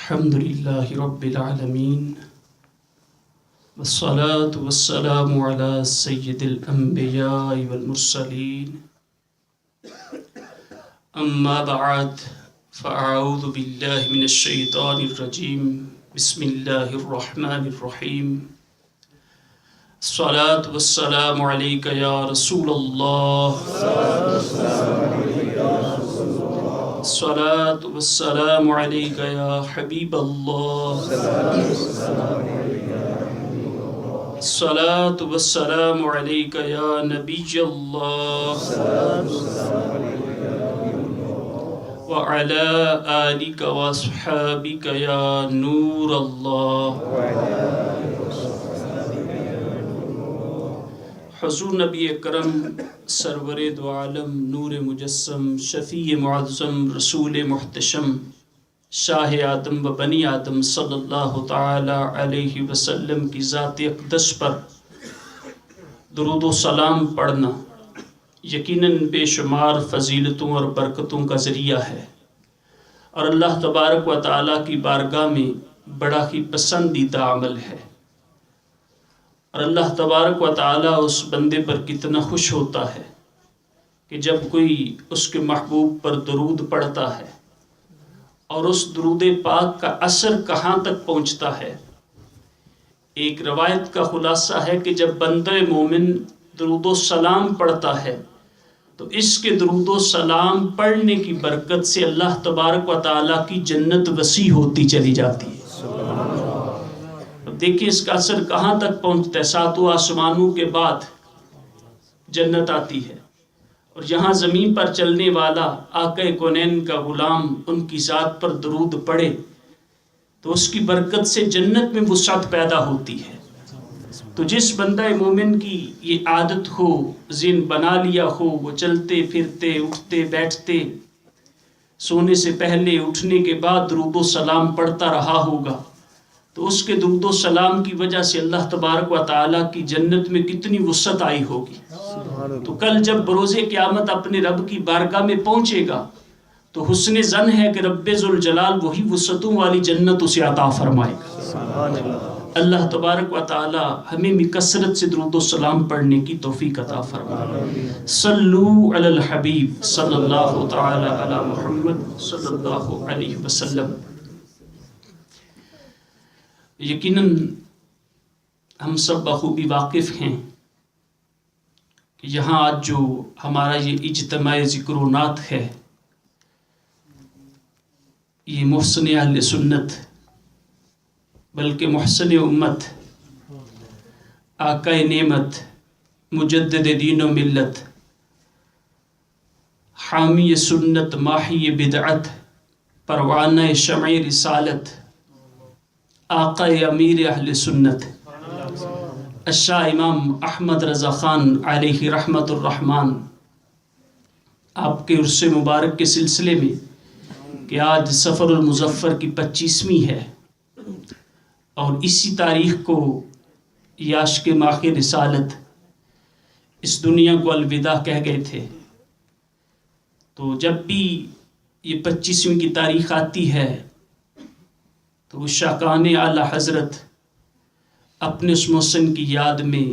الحمدللہ رب العالمین والصلاة والسلام على سید الانبیاء والمرسلین اما بعد فاعوذ باللہ من الشیطان الرجیم بسم اللہ الرحمن الرحیم الصلاة والسلام علیک یا رسول اللہ الصلاة والسلام علیک یا حبیب اللہ الصلاة والسلام علیک یا نبی اللہ وعلى آلك وأصحابك يا نور الله حضور نبی اکرم سرور دو عالم نور مجسم شفیع معظم رسول محتشم شاہ آدم و بنی آدم صلی اللہ تعالی علیہ وسلم کی ذات اقدس پر درود و سلام پڑھنا یقیناً بے شمار فضیلتوں اور برکتوں کا ذریعہ ہے اور اللہ تبارک و تعالیٰ کی بارگاہ میں بڑا ہی پسندیدہ عمل ہے، اور اللہ تبارک و تعالیٰ اس بندے پر کتنا خوش ہوتا ہے کہ جب کوئی اس کے محبوب پر درود پڑھتا ہے، اور اس درود پاک کا اثر کہاں تک پہنچتا ہے۔ ایک روایت کا خلاصہ ہے کہ جب بندہ مومن درود و سلام پڑھتا ہے تو اس کے درود و سلام پڑھنے کی برکت سے اللہ تبارک و تعالیٰ کی جنت وسیع ہوتی چلی جاتی ہے۔ اب دیکھیں اس کا اثر کہاں تک پہنچتا ہے۔ ساتوں آسمانوں کے بعد جنت آتی ہے، اور یہاں زمین پر چلنے والا آقا کونین کا غلام ان کی ذات پر درود پڑھے تو اس کی برکت سے جنت میں وسعت پیدا ہوتی ہے۔ تو جس بندہ مومن کی یہ عادت ہو، ذہن بنا لیا ہو، وہ چلتے پھرتے اٹھتے بیٹھتے سونے سے پہلے اٹھنے کے بعد درود و سلام پڑھتا رہا ہوگا، تو اس کے درود و سلام کی وجہ سے اللہ تبارک و تعالیٰ کی جنت میں کتنی وسعت آئی ہوگی۔ تو کل جب بروز قیامت اپنے رب کی بارگاہ میں پہنچے گا تو حسن ظن ہے کہ رب ذوالجلال وہی وسعتوں والی جنت اسے عطا فرمائے گا۔ اللہ تبارک و تعالی ہمیں بھی کثرت سے درود و سلام پڑھنے کی توفیق عطا فرمائے۔ صلو علی الحبیب صلی اللہ تعالی علی محمد صلی اللہ علیہ وسلم۔ یقیناً ہم سب بخوبی واقف ہیں کہ یہاں آج جو ہمارا یہ اجتماع ذکر و نعت ہے، یہ محسن اہل سنت بلکہ محسن امت، آقا نعمت، مجدد دین و ملت، حامی سنت، ماحی بدعت، پروانہ شمع رسالت، آقا امیر اہل سنت الشاہ امام احمد رضا خان علیہ رحمت الرحمن، آپ کے عرص مبارک کے سلسلے میں کہ آج سفر المظفر کی 25ویں ہے، اور اسی تاریخ کو یہ عاشق ماہ رسالت اس دنیا کو الوداع کہہ گئے تھے۔ تو جب بھی یہ 25ویں کی تاریخ آتی ہے تو وہ شاہکان اعلیٰ حضرت اپنے اس محسن کی یاد میں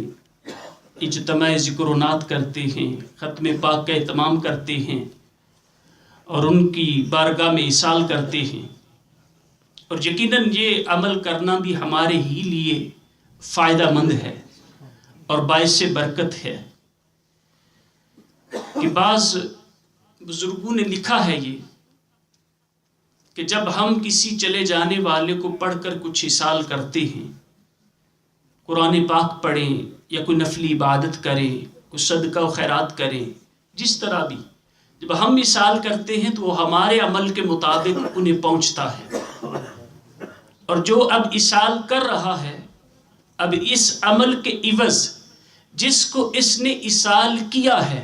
اجتماع ذکر و نعت کرتے ہیں، ختم پاک کا اہتمام کرتے ہیں، اور ان کی بارگاہ میں ایصال کرتے ہیں۔ اور یقیناً یہ عمل کرنا بھی ہمارے ہی لیے فائدہ مند ہے اور باعث برکت ہے، کہ بعض بزرگوں نے لکھا ہے یہ کہ جب ہم کسی چلے جانے والے کو پڑھ کر کچھ ایصال کرتے ہیں، قرآن پاک پڑھیں یا کوئی نفلی عبادت کریں، کوئی صدقہ و خیرات کریں، جس طرح بھی جب ہم ایصال کرتے ہیں تو وہ ہمارے عمل کے مطابق انہیں پہنچتا ہے، اور جو اب ایصال کر رہا ہے اب اس عمل کے عوض جس کو اس نے ایصال کیا ہے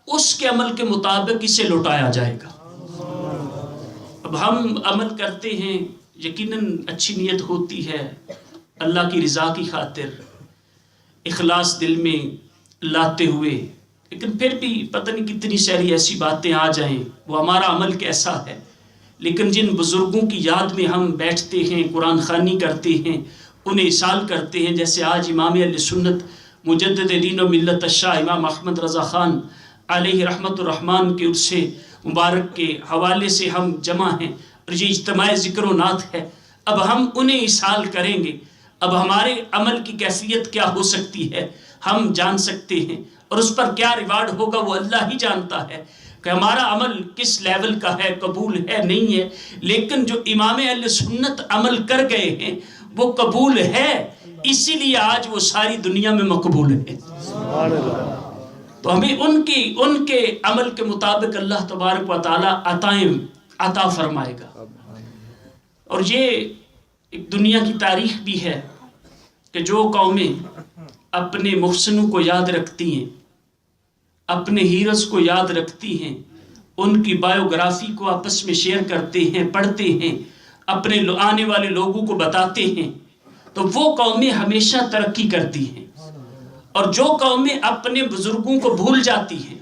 اس کے عمل کے مطابق اسے لوٹایا جائے گا۔ اب ہم عمل کرتے ہیں، یقیناً اچھی نیت ہوتی ہے اللہ کی رضا کی خاطر، اخلاص دل میں لاتے ہوئے، لیکن پھر بھی پتہ نہیں کتنی ساری ایسی باتیں آ جائیں، وہ ہمارا عمل کیسا ہے، لیکن جن بزرگوں کی یاد میں ہم بیٹھتے ہیں، قرآن خوانی کرتے ہیں، انہیں اصال کرتے ہیں، جیسے آج امام اہل سنت مجدد دین و ملت الشاہ امام احمد رضا خان علیہ رحمت الرحمن کے عرص مبارک کے حوالے سے ہم جمع ہیں، اور یہ اجتماع ذکر و نعت ہے۔ اب ہم انہیں اصال کریں گے، اب ہمارے عمل کی کیفیت کیا ہو سکتی ہے ہم جان سکتے ہیں، اور اس پر کیا ریوارڈ ہوگا وہ اللہ ہی جانتا ہے کہ ہمارا عمل کس لیول کا ہے، قبول ہے نہیں ہے۔ لیکن جو امام اہل سنت عمل کر گئے ہیں وہ قبول ہے، اسی لیے آج وہ ساری دنیا میں مقبول ہے۔ تو ہمیں ان کے عمل کے مطابق اللہ تبارک و تعالیٰ عطائیں عطا فرمائے گا۔ اور یہ ایک دنیا کی تاریخ بھی ہے کہ جو قومیں اپنے محسنوں کو یاد رکھتی ہیں، اپنے ہیروز کو یاد رکھتی ہیں، ان کی بایوگرافی کو آپس میں شیئر کرتے ہیں، پڑھتے ہیں، اپنے آنے والے لوگوں کو بتاتے ہیں، تو وہ قومیں ہمیشہ ترقی کرتی ہیں۔ اور جو قومیں اپنے بزرگوں کو بھول جاتی ہیں،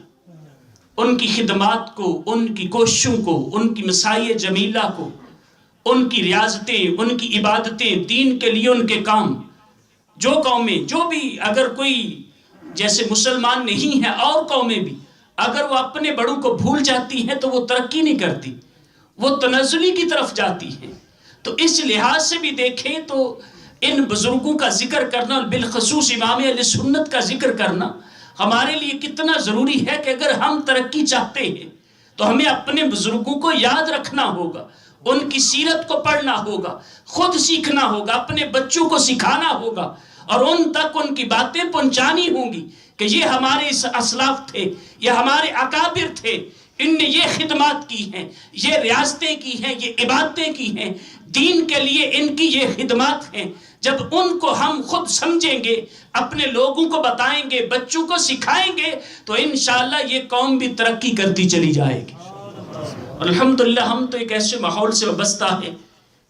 ان کی خدمات کو، ان کی کوششوں کو، ان کی مساعی جمیلہ کو، ان کی ریاضتیں، ان کی عبادتیں، دین کے لیے ان کے کام، جو قومیں جو بھی اگر کوئی جیسے مسلمان نہیں ہے اور قومیں بھی اگر وہ اپنے بڑوں کو بھول جاتی ہیں تو وہ ترقی نہیں کرتی، وہ تنزلی کی طرف جاتی ہیں۔ تو اس لحاظ سے بھی دیکھیں تو ان بزرگوں کا ذکر کرنا، بالخصوص امام اہل سنت کا ذکر کرنا ہمارے لیے کتنا ضروری ہے کہ اگر ہم ترقی چاہتے ہیں تو ہمیں اپنے بزرگوں کو یاد رکھنا ہوگا، ان کی سیرت کو پڑھنا ہوگا، خود سیکھنا ہوگا، اپنے بچوں کو سکھانا ہوگا، اور ان تک ان کی باتیں پہنچانی ہوں گی کہ یہ ہمارے اسلاف تھے، یہ ہمارے اکابر تھے، ان نے یہ خدمات کی ہیں، یہ ریاستیں کی ہیں، یہ عبادتیں کی ہیں، دین کے لیے ان کی یہ خدمات ہیں۔ جب ان کو ہم خود سمجھیں گے، اپنے لوگوں کو بتائیں گے، بچوں کو سکھائیں گے، تو انشاءاللہ یہ قوم بھی ترقی کرتی چلی جائے گی۔ اور الحمدللہ ہم تو ایک ایسے ماحول سے وابستہ ہیں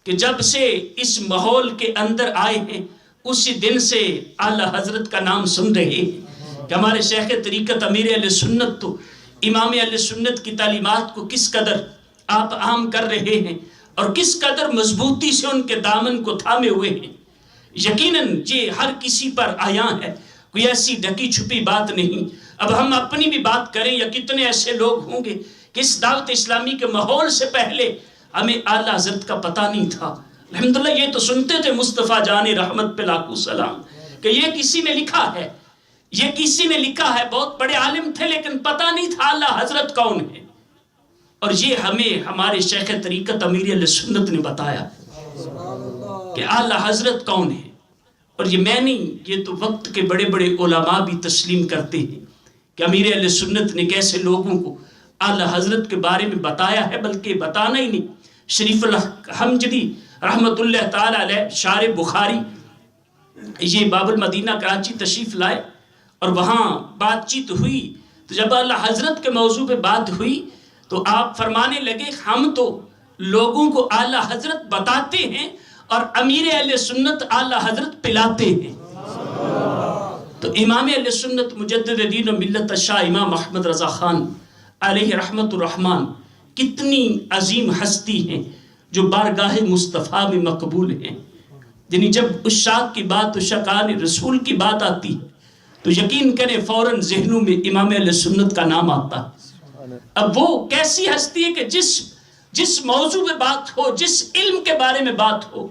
کہ جب سے اس ماحول کے اندر آئے ہیں اسی دن سے اعلیٰ حضرت کا نام سن رہے ہیں کہ ہمارے شیخ طریقت امیر اہل سنت تو امام اہل سنت کی تعلیمات کو کس قدر آپ عام کر رہے ہیں اور کس قدر مضبوطی سے ان کے دامن کو تھامے ہوئے ہیں۔ یقیناً یہ ہر کسی پر آیا ہے، کوئی ایسی ڈھکی چھپی بات نہیں۔ اب ہم اپنی بھی بات کریں یا کتنے ایسے لوگ ہوں گے کہ اس دعوت اسلامی کے ماحول سے پہلے ہمیں اعلیٰ حضرت کا پتہ نہیں تھا۔ الحمدللہ یہ تو سنتے تھے مصطفیٰ جان رحمت پہ لاکھوں سلام کہ یہ کسی نے لکھا ہے، یہ کسی نے لکھا ہے، بہت بڑے عالم تھے لیکن پتہ نہیں تھا اعلیٰ حضرت کون ہے، اور یہ ہمیں ہمارے شیخ طریقت امیر اہل سنت نے بتایا کہ اعلیٰ حضرت کون ہے۔ اور یہ میں نہیں، یہ تو وقت کے بڑے بڑے علماء بھی تسلیم کرتے ہیں کہ امیر اہل سنت نے کیسے لوگوں کو اعلیٰ حضرت کے بارے میں بتایا ہے، بلکہ بتانا ہی نہیں۔ شریف الحمجدی رحمت اللہ تعالی علیہ شارح بخاری یہ باب المدینہ کراچی تشریف لائے اور وہاں بات چیت ہوئی، تو جب اعلیٰ حضرت کے موضوع پہ بات ہوئی تو آپ فرمانے لگے ہم تو لوگوں کو اعلیٰ حضرت بتاتے ہیں اور امیر اہل سنت اعلیٰ حضرت پلاتے ہیں۔ تو امام اہل سنت مجدد دین و ملت الشاہ امام احمد رضا خان علیہ رحمت الرحمن کتنی عظیم ہستی ہیں جو بارگاہ مصطفیٰ میں مقبول ہیں۔ یعنی جب عشاق کی بات، عشاقان رسول کی بات آتی ہے تو یقین کریں فوراً ذہنوں میں امام اہل سنت کا نام آتا ہے۔ اب وہ کیسی ہستی ہے کہ جس موضوع پہ بات ہو، جس علم کے بارے میں بات ہو،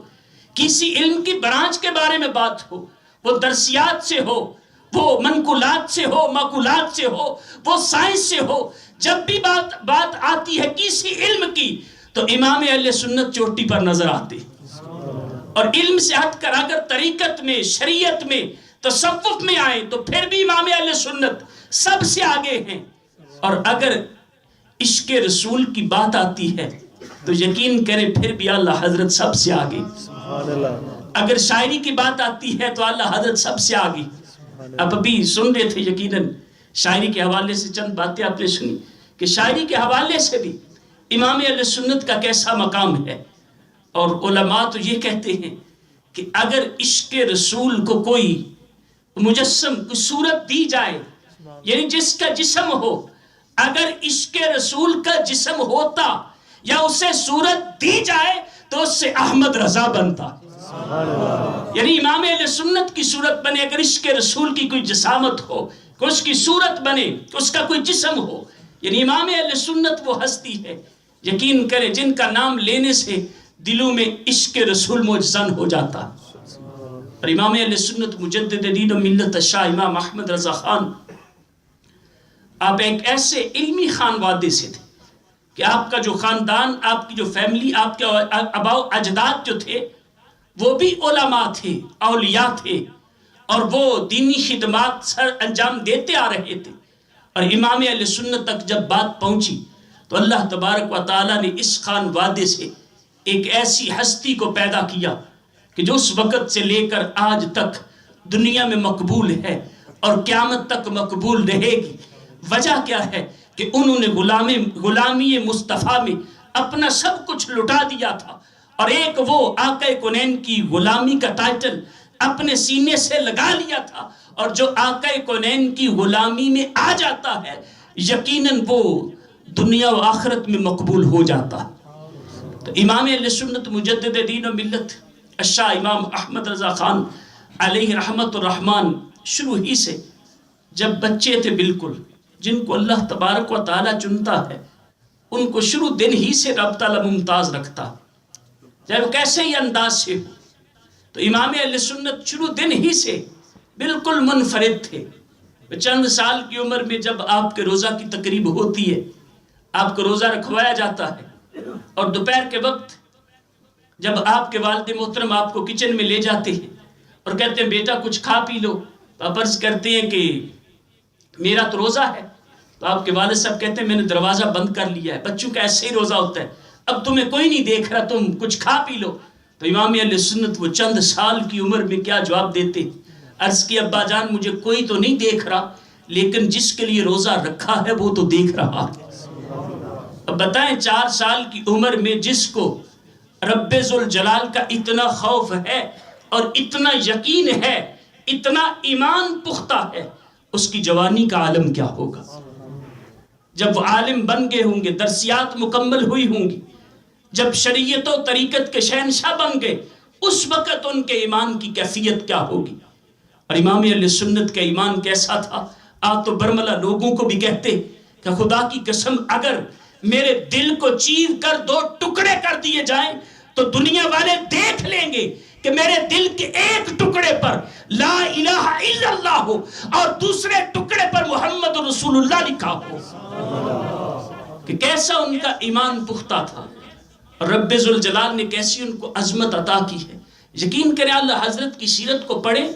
کسی علم کی برانچ کے بارے میں بات ہو، وہ درسیات سے ہو، وہ منقولات سے ہو، معقولات سے ہو، وہ سائنس سے ہو، جب بھی بات آتی ہے کسی علم کی تو امام اہل سنت چوٹی پر نظر آتے۔ اور علم سے ہٹ کر اگر طریقت میں، شریعت میں، تصوف میں آئیں تو پھر بھی امام اہل سنت سب سے آگے ہیں۔ اور اگر عشق رسول کی بات آتی ہے تو یقین کریں پھر بھی اعلیٰ حضرت سب سے آگے۔ اگر شاعری کی بات آتی ہے تو اعلیٰ حضرت سب سے آگے۔ اب ابھی سن رہے تھے یقیناً شاعری کے حوالے سے چند باتیں آپ نے سنی کہ شاعری کے حوالے سے بھی امام اہل سنت کا کیسا مقام ہے۔ اور علماء تو یہ کہتے ہیں کہ اگر عشق رسول کو کوئی مجسم، کوئی صورت دی جائے، یعنی جس کا جسم ہو، اگر عشق رسول کا جسم ہوتا یا اسے صورت دی جائے تو اس سے احمد رضا بنتا. یعنی امام اہل سنت کی صورت بنے اگر عشق رسول کی کوئی جسامت ہو, اس کی صورت بنے, اس کا کوئی جسم ہو, یعنی امام اہل سنت وہ ہستی ہے یقین کرے جن کا نام لینے سے دلوں میں عشق رسول مجزن ہو جاتا. اور امام اہل سنت مجدد دین و ملت شاہ امام احمد رضا خان, آپ ایک ایسے علمی خانوادے سے تھے کہ آپ کا جو خاندان, آپ کی جو فیملی, آپ کے آباء اجداد جو تھے وہ بھی علماء تھے, اولیاء تھے, اور وہ دینی خدمات سر انجام دیتے آ رہے تھے. اور امام اہل سنت تک جب بات پہنچی تو اللہ تبارک و تعالیٰ نے اس خانوادے سے ایک ایسی ہستی کو پیدا کیا کہ جو اس وقت سے لے کر آج تک دنیا میں مقبول ہے اور قیامت تک مقبول رہے گی. وجہ کیا ہے کہ انہوں نے غلامی مصطفیٰ میں اپنا سب کچھ لٹا دیا تھا, اور ایک وہ آقا کونین کی غلامی کا ٹائٹل اپنے سینے سے لگا لیا تھا, اور جو آقا کونین کی غلامی میں آ جاتا ہے یقیناً وہ دنیا و آخرت میں مقبول ہو جاتا. تو امام اہل سنت مجدد دین و ملت الشاہ امام احمد رضا خان علیہ رحمت الرحمن شروع ہی سے جب بچے تھے بالکل, جن کو اللہ تبارک و تعالیٰ چنتا ہے ان کو شروع دن ہی سے رب تعالیٰ ممتاز رکھتا, چاہے وہ کیسے ہی انداز سے ہو. تو امام اہل سنت شروع دن ہی سے بالکل منفرد تھے. چند سال کی عمر میں جب آپ کے روزہ کی تقریب ہوتی ہے, آپ کو روزہ رکھوایا جاتا ہے, اور دوپہر کے وقت جب آپ کے والد محترم آپ کو کچن میں لے جاتے ہیں اور کہتے ہیں بیٹا کچھ کھا پی لو, تو آپ عرض کرتے ہیں کہ میرا تو روزہ ہے. تو آپ کے والد صاحب کہتے ہیں میں نے دروازہ بند کر لیا ہے, بچوں کا ایسے ہی روزہ ہوتا ہے, اب تمہیں کوئی نہیں دیکھ رہا, تم کچھ کھا پی لو. تو امام اہل سنت وہ چند سال کی عمر میں کیا جواب دیتے, عرض کی ابا جان مجھے کوئی تو نہیں دیکھ رہا, لیکن جس کے لیے روزہ رکھا ہے وہ تو دیکھ رہا ہے. اب بتائیں 4 سال کی عمر میں جس کو رب ذوالجلال کا اتنا خوف ہے اور اتنا یقین ہے, اتنا ایمان پختہ ہے, اس کی جوانی کا عالم کیا ہوگا. جب وہ عالم بن گئے ہوں گے, درسیات مکمل ہوئی ہوں گی, جب شریعت و طریقت کے شہنشاہ بن گئے, اس وقت ان کے ایمان کی کیفیت کیا ہوگی. اور امام اہل سنت کا ایمان کیسا تھا, آپ تو برملا لوگوں کو بھی کہتے کہ خدا کی قسم اگر میرے دل کو چیر کر 2 ٹکڑے کر دیے جائیں تو دنیا والے دیکھ لیں گے کہ میرے دل کے ایک ٹکڑے پر لا الہ الا اللہ ہو اور دوسرے ٹکڑے پر محمد رسول اللہ لکھا ہو. کہ کیسا ان کا ایمان پختہ تھا, اور رب ذوالجلال نے کیسی ان کو عظمت عطا کی ہے. یقین کریں اللہ حضرت کی سیرت کو پڑھیں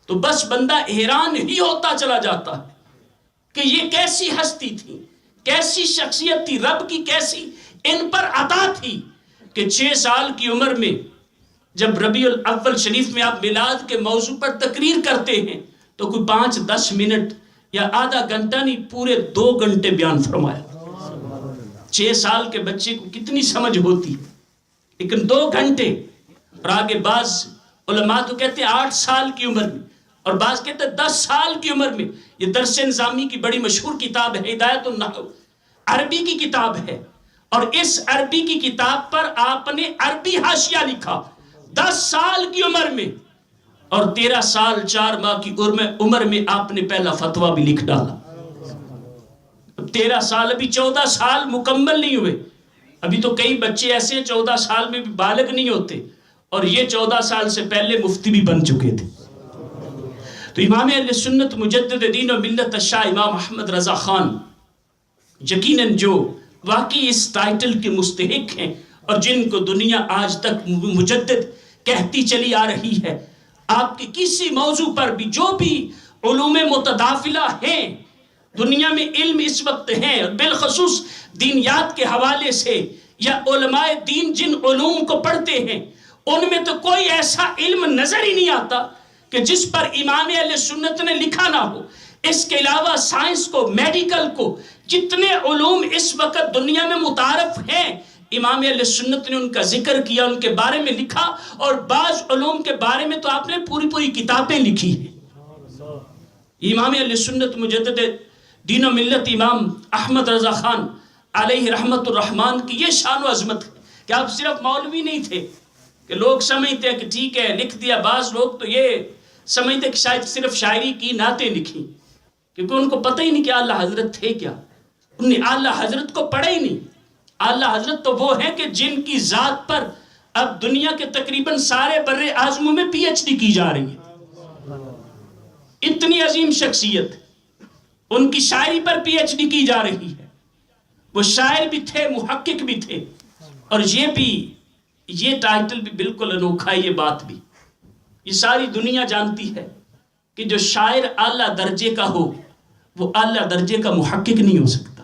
تو بس بندہ حیران ہی ہوتا چلا جاتا ہے کہ یہ کیسی ہستی تھی, کیسی شخصیت تھی, رب کی کیسی ان پر عطا تھی کہ 6 سال کی عمر میں جب ربیع الاول شریف میں آپ میلاد کے موضوع پر تقریر کرتے ہیں تو کوئی 5-10 منٹ یا آدھا گھنٹہ نہیں, پورے 2 گھنٹے بیان فرمایا. 6 سال کے بچے کو کتنی سمجھ ہوتی, لیکن 2 گھنٹے. اور آگے بعض علماء تو کہتے ہیں 8 سال کی عمر میں, اور بعض کہتے ہیں 10 سال کی عمر میں. یہ درس نظامی کی بڑی مشہور کتاب ہے, ہدایت النحو, عربی کی کتاب ہے, اور اس عربی کی کتاب پر آپ نے عربی حاشیہ لکھا 10 سال کی عمر میں, اور 13 سال 4 ماہ کی عمر میں آپ نے پہلا فتویٰ بھی لکھ ڈالا. 13 سال, ابھی 14 سال مکمل نہیں ہوئے. ابھی تو کئی بچے ایسے ہیں 14 سال میں بھی بالغ نہیں ہوتے, اور یہ 14 سال سے پہلے مفتی بھی بن چکے تھے. تو امام اہل سنت مجدد دین و ملت الشاہ امام احمد رضا خان یقیناً جو واقعی اس ٹائٹل کے مستحق ہیں, اور جن کو دنیا آج تک مجدد کہتی چلی آ رہی ہے, آپ کے کسی موضوع پر بھی جو بھی علوم متداخلہ ہیں دنیا میں, علم اس وقت ہیں, بالخصوص دینیات کے حوالے سے یا علماء دین جن علوم کو پڑھتے ہیں ان میں تو کوئی ایسا علم نظر ہی نہیں آتا کہ جس پر امام اہل سنت نے لکھا نہ ہو. اس کے علاوہ سائنس کو, میڈیکل کو, جتنے علوم اس وقت دنیا میں متعارف ہیں امام اہل سنت نے ان کا ذکر کیا, ان کے بارے میں لکھا, اور بعض علوم کے بارے میں تو آپ نے پوری کتابیں لکھی ہیں. امام اہل سنت مجدد دین و ملت امام احمد رضا خان علیہ رحمت الرحمن کی یہ شان و عظمت ہے کہ آپ صرف مولوی نہیں تھے کہ لوگ سمجھتے ہیں کہ ٹھیک ہے لکھ دیا. بعض لوگ تو یہ سمجھتے کہ شاید صرف شاعری کی نعتیں لکھی، کیونکہ ان کو پتہ ہی نہیں کہ اعلیٰ حضرت تھے کیا. انہوں نے اعلیٰ حضرت کو پڑھا ہی نہیں. اعلیٰ حضرت تو وہ ہیں کہ جن کی ذات پر اب دنیا کے تقریباً سارے بر اعظموں میں پی ایچ ڈی کی جا رہی ہے. اتنی عظیم شخصیت، ان کی شاعری پر پی ایچ ڈی کی جا رہی ہے. وہ شاعر بھی تھے، محقق بھی تھے، اور یہ ٹائٹل بھی بالکل انوکھا ہے. یہ بات بھی یہ ساری دنیا جانتی ہے کہ جو شاعر اعلیٰ درجے کا ہو وہ اعلیٰ درجے کا محقق نہیں ہو سکتا،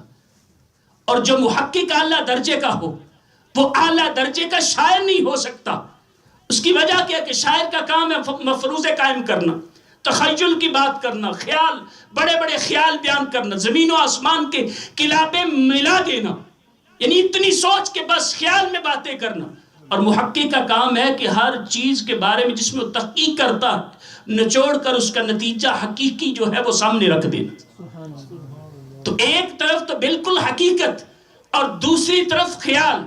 اور جو محقق اعلیٰ درجے کا ہو وہ اعلیٰ درجے کا شاعر نہیں ہو سکتا. اس کی وجہ کیا کہ شاعر کا کام ہے مفروضے قائم کرنا، تخیل کی بات کرنا، خیال، بڑے بڑے خیال بیان کرنا، زمین و آسمان کے کلابے ملا دینا، یعنی اتنی سوچ کے بس خیال میں باتیں کرنا. اور محقق کا کام ہے کہ ہر چیز کے بارے میں جس میں وہ تحقیق کرتا نچوڑ کر اس کا نتیجہ حقیقی جو ہے وہ سامنے رکھ دینا. تو ایک طرف تو بالکل حقیقت اور دوسری طرف خیال.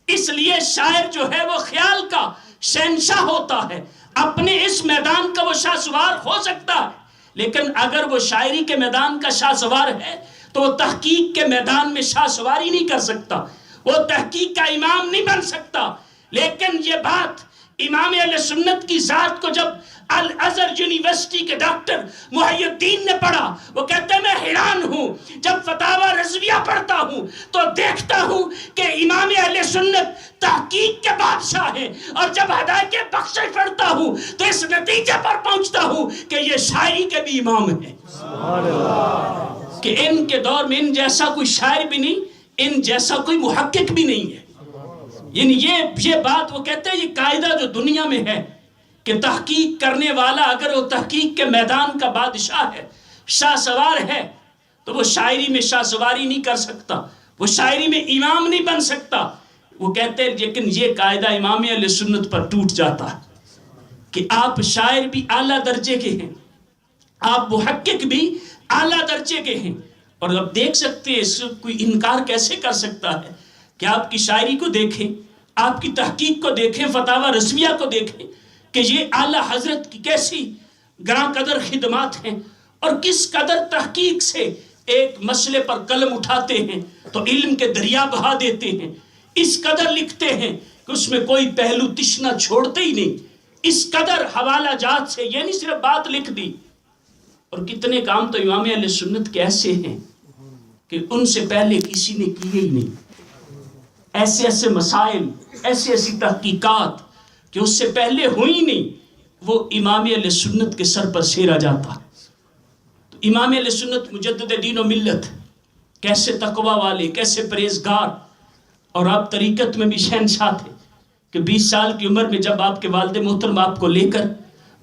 اس لیے شاعر جو ہے وہ خیال کا شہنشاہ ہوتا ہے. اپنے اس میدان کا وہ شاہ سوار ہو سکتا ہے، لیکن اگر وہ شاعری کے میدان کا شاہ سوار ہے تو وہ تحقیق کے میدان میں شاہ سواری نہیں کر سکتا، وہ تحقیق کا امام نہیں بن سکتا. لیکن یہ بات امام اہل سنت کی ذات کو جب الازہر یونیورسٹی کے ڈاکٹر محی الدین نے پڑھا، وہ کہتے ہیں میں حیران ہوں جب فتاوی رضویہ پڑھتا ہوں تو دیکھتا ہوں کہ امام اہل سنت تحقیق کے بادشاہ ہیں، اور جب ہدایت بخشش پڑھتا ہوں تو اس نتیجے پر پہنچتا ہوں کہ یہ شاعری کے بھی امام ہیں. کہ ان کے دور میں ان جیسا کوئی شاعر بھی نہیں، ان جیسا کوئی محقق بھی نہیں ہے. یعنی یہ بات وہ کہتے ہیں یہ قاعدہ جو دنیا میں ہے کہ تحقیق کرنے والا اگر وہ تحقیق کے میدان کا بادشاہ ہے، شاہ سوار ہے، تو وہ شاعری میں شاہ سواری نہیں کر سکتا، وہ شاعری میں امام نہیں بن سکتا. وہ کہتے ہیں لیکن یہ قاعدہ امام اہل سنت پر ٹوٹ جاتا ہے کہ آپ شاعر بھی اعلیٰ درجے کے ہیں، آپ محقق بھی اعلیٰ درجے کے ہیں. اور اب دیکھ سکتے ہیں اس کوئی انکار کیسے کر سکتا ہے کہ آپ کی شاعری کو دیکھیں، آپ کی تحقیق کو دیکھیں، فتاوی رضویہ کو دیکھیں کہ یہ اعلیٰ حضرت کی کیسی گراں قدر خدمات ہیں، اور کس قدر تحقیق سے ایک مسئلے پر قلم اٹھاتے ہیں تو علم کے دریا بہا دیتے ہیں. اس قدر لکھتے ہیں کہ اس میں کوئی پہلو تشنا چھوڑتے ہی نہیں. اس قدر حوالہ جات سے یہ نہیں صرف بات لکھ دی. اور کتنے کام تو امام اہل سنت کے ایسے ہیں کہ ان سے پہلے کسی نے کیے ہی نہیں. ایسے مسائل، ایسی تحقیقات کہ اس سے پہلے ہوئی نہیں، وہ امام اہل سنت کے سر پر سیرا جاتا. تو امام اہل سنت مجدد دین و ملت، کیسے تقوی والے، کیسے پرہیزگار، اور آپ طریقت میں بھی شہنشاہ تھے کہ 20 سال کی عمر میں جب آپ کے والد محترم آپ کو لے کر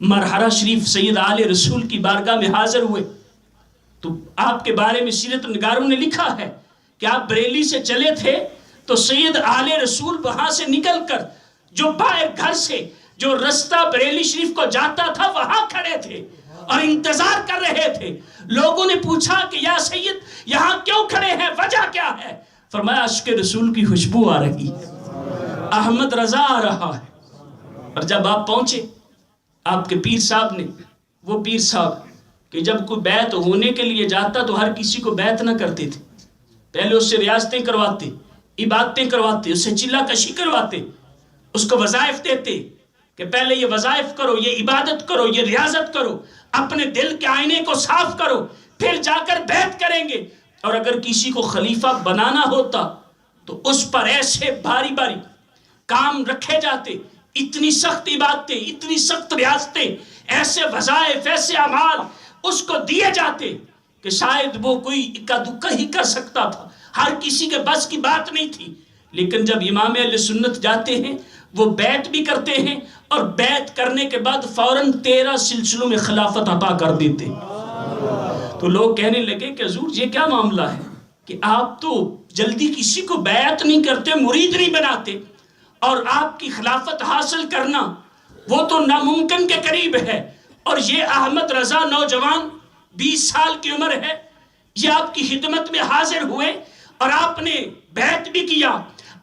مرحرہ شریف سید آل رسول کی بارگاہ میں حاضر ہوئے تو آپ کے بارے میں سیرت نگاروں نے لکھا ہے کہ آپ بریلی سے چلے تھے تو سید آل رسول وہاں سے نکل کر جو باہر گھر سے جو رستہ بریلی شریف کو جاتا تھا وہاں کھڑے تھے اور انتظار کر رہے تھے. لوگوں نے پوچھا کہ یا سید یہاں کیوں کھڑے ہیں، وجہ کیا ہے؟ فرمایا عشق رسول کی خوشبو آ رہی ہے، احمد رضا آ رہا ہے. اور جب آپ پہنچے آپ کے پیر صاحب نے، وہ پیر صاحب کہ جب کوئی بیعت ہونے کے لیے جاتا تو ہر کسی کو بیعت نہ کرتے تھے، پہلے اس سے ریاستیں کرواتے، عبادتیں کرواتے، اس سے چلہ کشی کرواتے، اس کو وظائف دیتے کہ پہلے یہ وظائف کرو، یہ عبادت کرو، یہ ریاضت کرو، اپنے دل کے آئینے کو صاف کرو، پھر جا کر بیعت کریں گے. اور اگر کسی کو خلیفہ بنانا ہوتا تو اس پر ایسے بھاری بھاری کام رکھے جاتے، اتنی سخت عبادتیں، اتنی سخت ریاستیں، ایسے وظائف، ایسے اعمال اس کو دیے جاتے کہ شاید وہ کوئی اکا دکا ہی کر سکتا تھا، ہر کسی کے بس کی بات نہیں تھی. لیکن جب امام اہل سنت جاتے ہیں وہ بیعت بھی کرتے ہیں، اور بیعت کرنے کے بعد فوراً 13 سلسلوں میں خلافت عطا کر دیتے. تو لوگ کہنے لگے کہ حضور یہ کیا معاملہ ہے کہ آپ تو جلدی کسی کو بیعت نہیں کرتے، مرید نہیں بناتے، اور آپ کی خلافت حاصل کرنا وہ تو ناممکن کے قریب ہے. اور یہ احمد رضا نوجوان 20 سال کی عمر ہے، یہ آپ کی خدمت میں حاضر ہوئے اور آپ نے بیعت بھی کیا،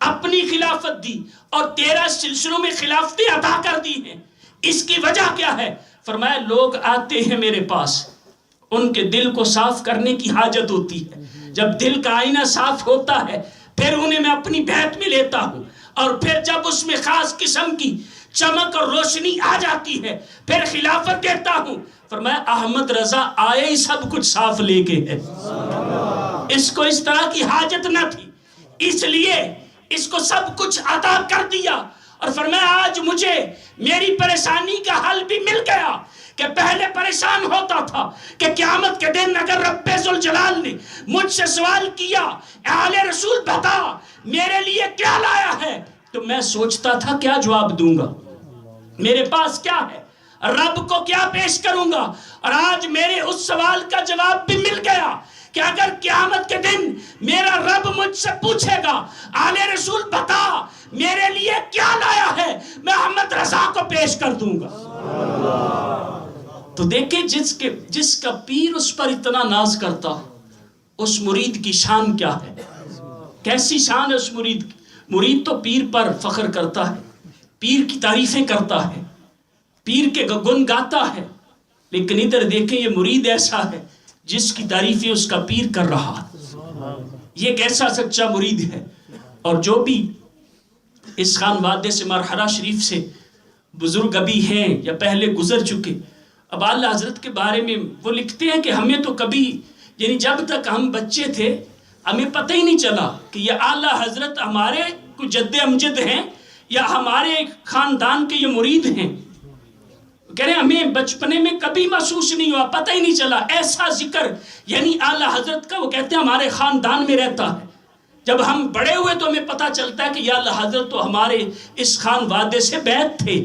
اپنی خلافت دی اور 13 سلسلوں میں خلافتیں عطا کر دی ہیں. اس کی وجہ کیا ہے؟ فرمایا لوگ آتے ہیں میرے پاس، ان کے دل کو صاف کرنے کی حاجت ہوتی ہے. جب دل کا آئینہ صاف ہوتا ہے پھر انہیں میں اپنی بیعت میں لیتا ہوں، اور پھر جب اس میں خاص قسم کی چمک اور روشنی آ جاتی ہے پھر خلافت دیتا ہوں. فرمایا احمد رضا آئے ہی سب کچھ صاف لے کے ہے، اس کو اس طرح کی حاجت نہ تھی، اس لیے اس کو سب کچھ عطا کر دیا. اور فرمایا آج مجھے میری پریشانی کا حل بھی مل گیا، کہ پہلے پریشان ہوتا تھا کہ قیامت کے دن اگر رب ذوالجلال نے مجھ سے سوال کیا اہل رسول بتا میرے لیے کیا لایا ہے، تو میں سوچتا تھا کیا جواب دوں گا، میرے پاس کیا ہے، رب کو کیا پیش کروں گا. اور آج میرے اس سوال کا جواب بھی مل گیا کہ اگر قیامت کے دن میرا رب مجھ سے پوچھے گا آل رسول بتا میرے لیے کیا لایا ہے، میں احمد رضا کو پیش کر دوں گا. تو دیکھیں جس کا پیر اس پر اتنا ناز کرتا اس مرید کی شان کیا ہے، کیسی شان ہے اس مرید کی. مرید تو پیر پر فخر کرتا ہے، پیر کی تعریفیں کرتا ہے، پیر کے گن گاتا ہے، لیکن ادھر دیکھیں یہ مرید ایسا ہے جس کی تعریفیں اس کا پیر کر رہا ہے. یہ کیسا سچا مرید ہے. اور جو بھی اس خان وادے سے مرحلہ شریف سے بزرگ ابھی ہیں یا پہلے گزر چکے، اب اعلی حضرت کے بارے میں وہ لکھتے ہیں کہ ہمیں تو کبھی یعنی جب تک ہم بچے تھے ہمیں پتہ ہی نہیں چلا کہ یہ اعلی حضرت ہمارے کوئی جد امجد ہیں یا ہمارے خاندان کے یہ مرید ہیں. کہہ رہے ہیں ہمیں بچپنے میں کبھی محسوس نہیں ہوا، پتہ ہی نہیں چلا ایسا ذکر یعنی اعلی حضرت کا وہ کہتے ہیں ہمارے خاندان میں رہتا ہے. جب ہم بڑے ہوئے تو ہمیں پتہ چلتا ہے کہ یا اعلی حضرت تو ہمارے اس خان وادے سے بیعت تھے،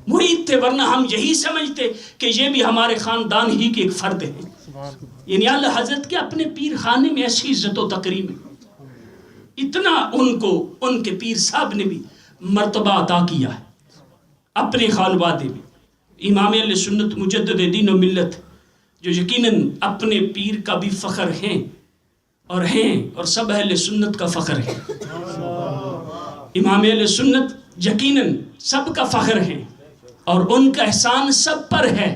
مرید تھے، ورنہ ہم یہی سمجھتے کہ یہ بھی ہمارے خاندان ہی کے ایک فرد ہے. یعنی اعلی حضرت کے اپنے پیر خانے میں ایسی عزت و تکریم ہے، اتنا ان کو ان کے پیر صاحب نے بھی مرتبہ عطا کیا ہے اپنے خان وادے میں. امام اہل سنت مجدد دین و ملت جو یقیناً اپنے پیر کا بھی فخر ہیں اور سب اہل سنت کا فخر ہے. امام اہل سنت یقیناً سب کا فخر ہے اور ان کا احسان سب پر ہے.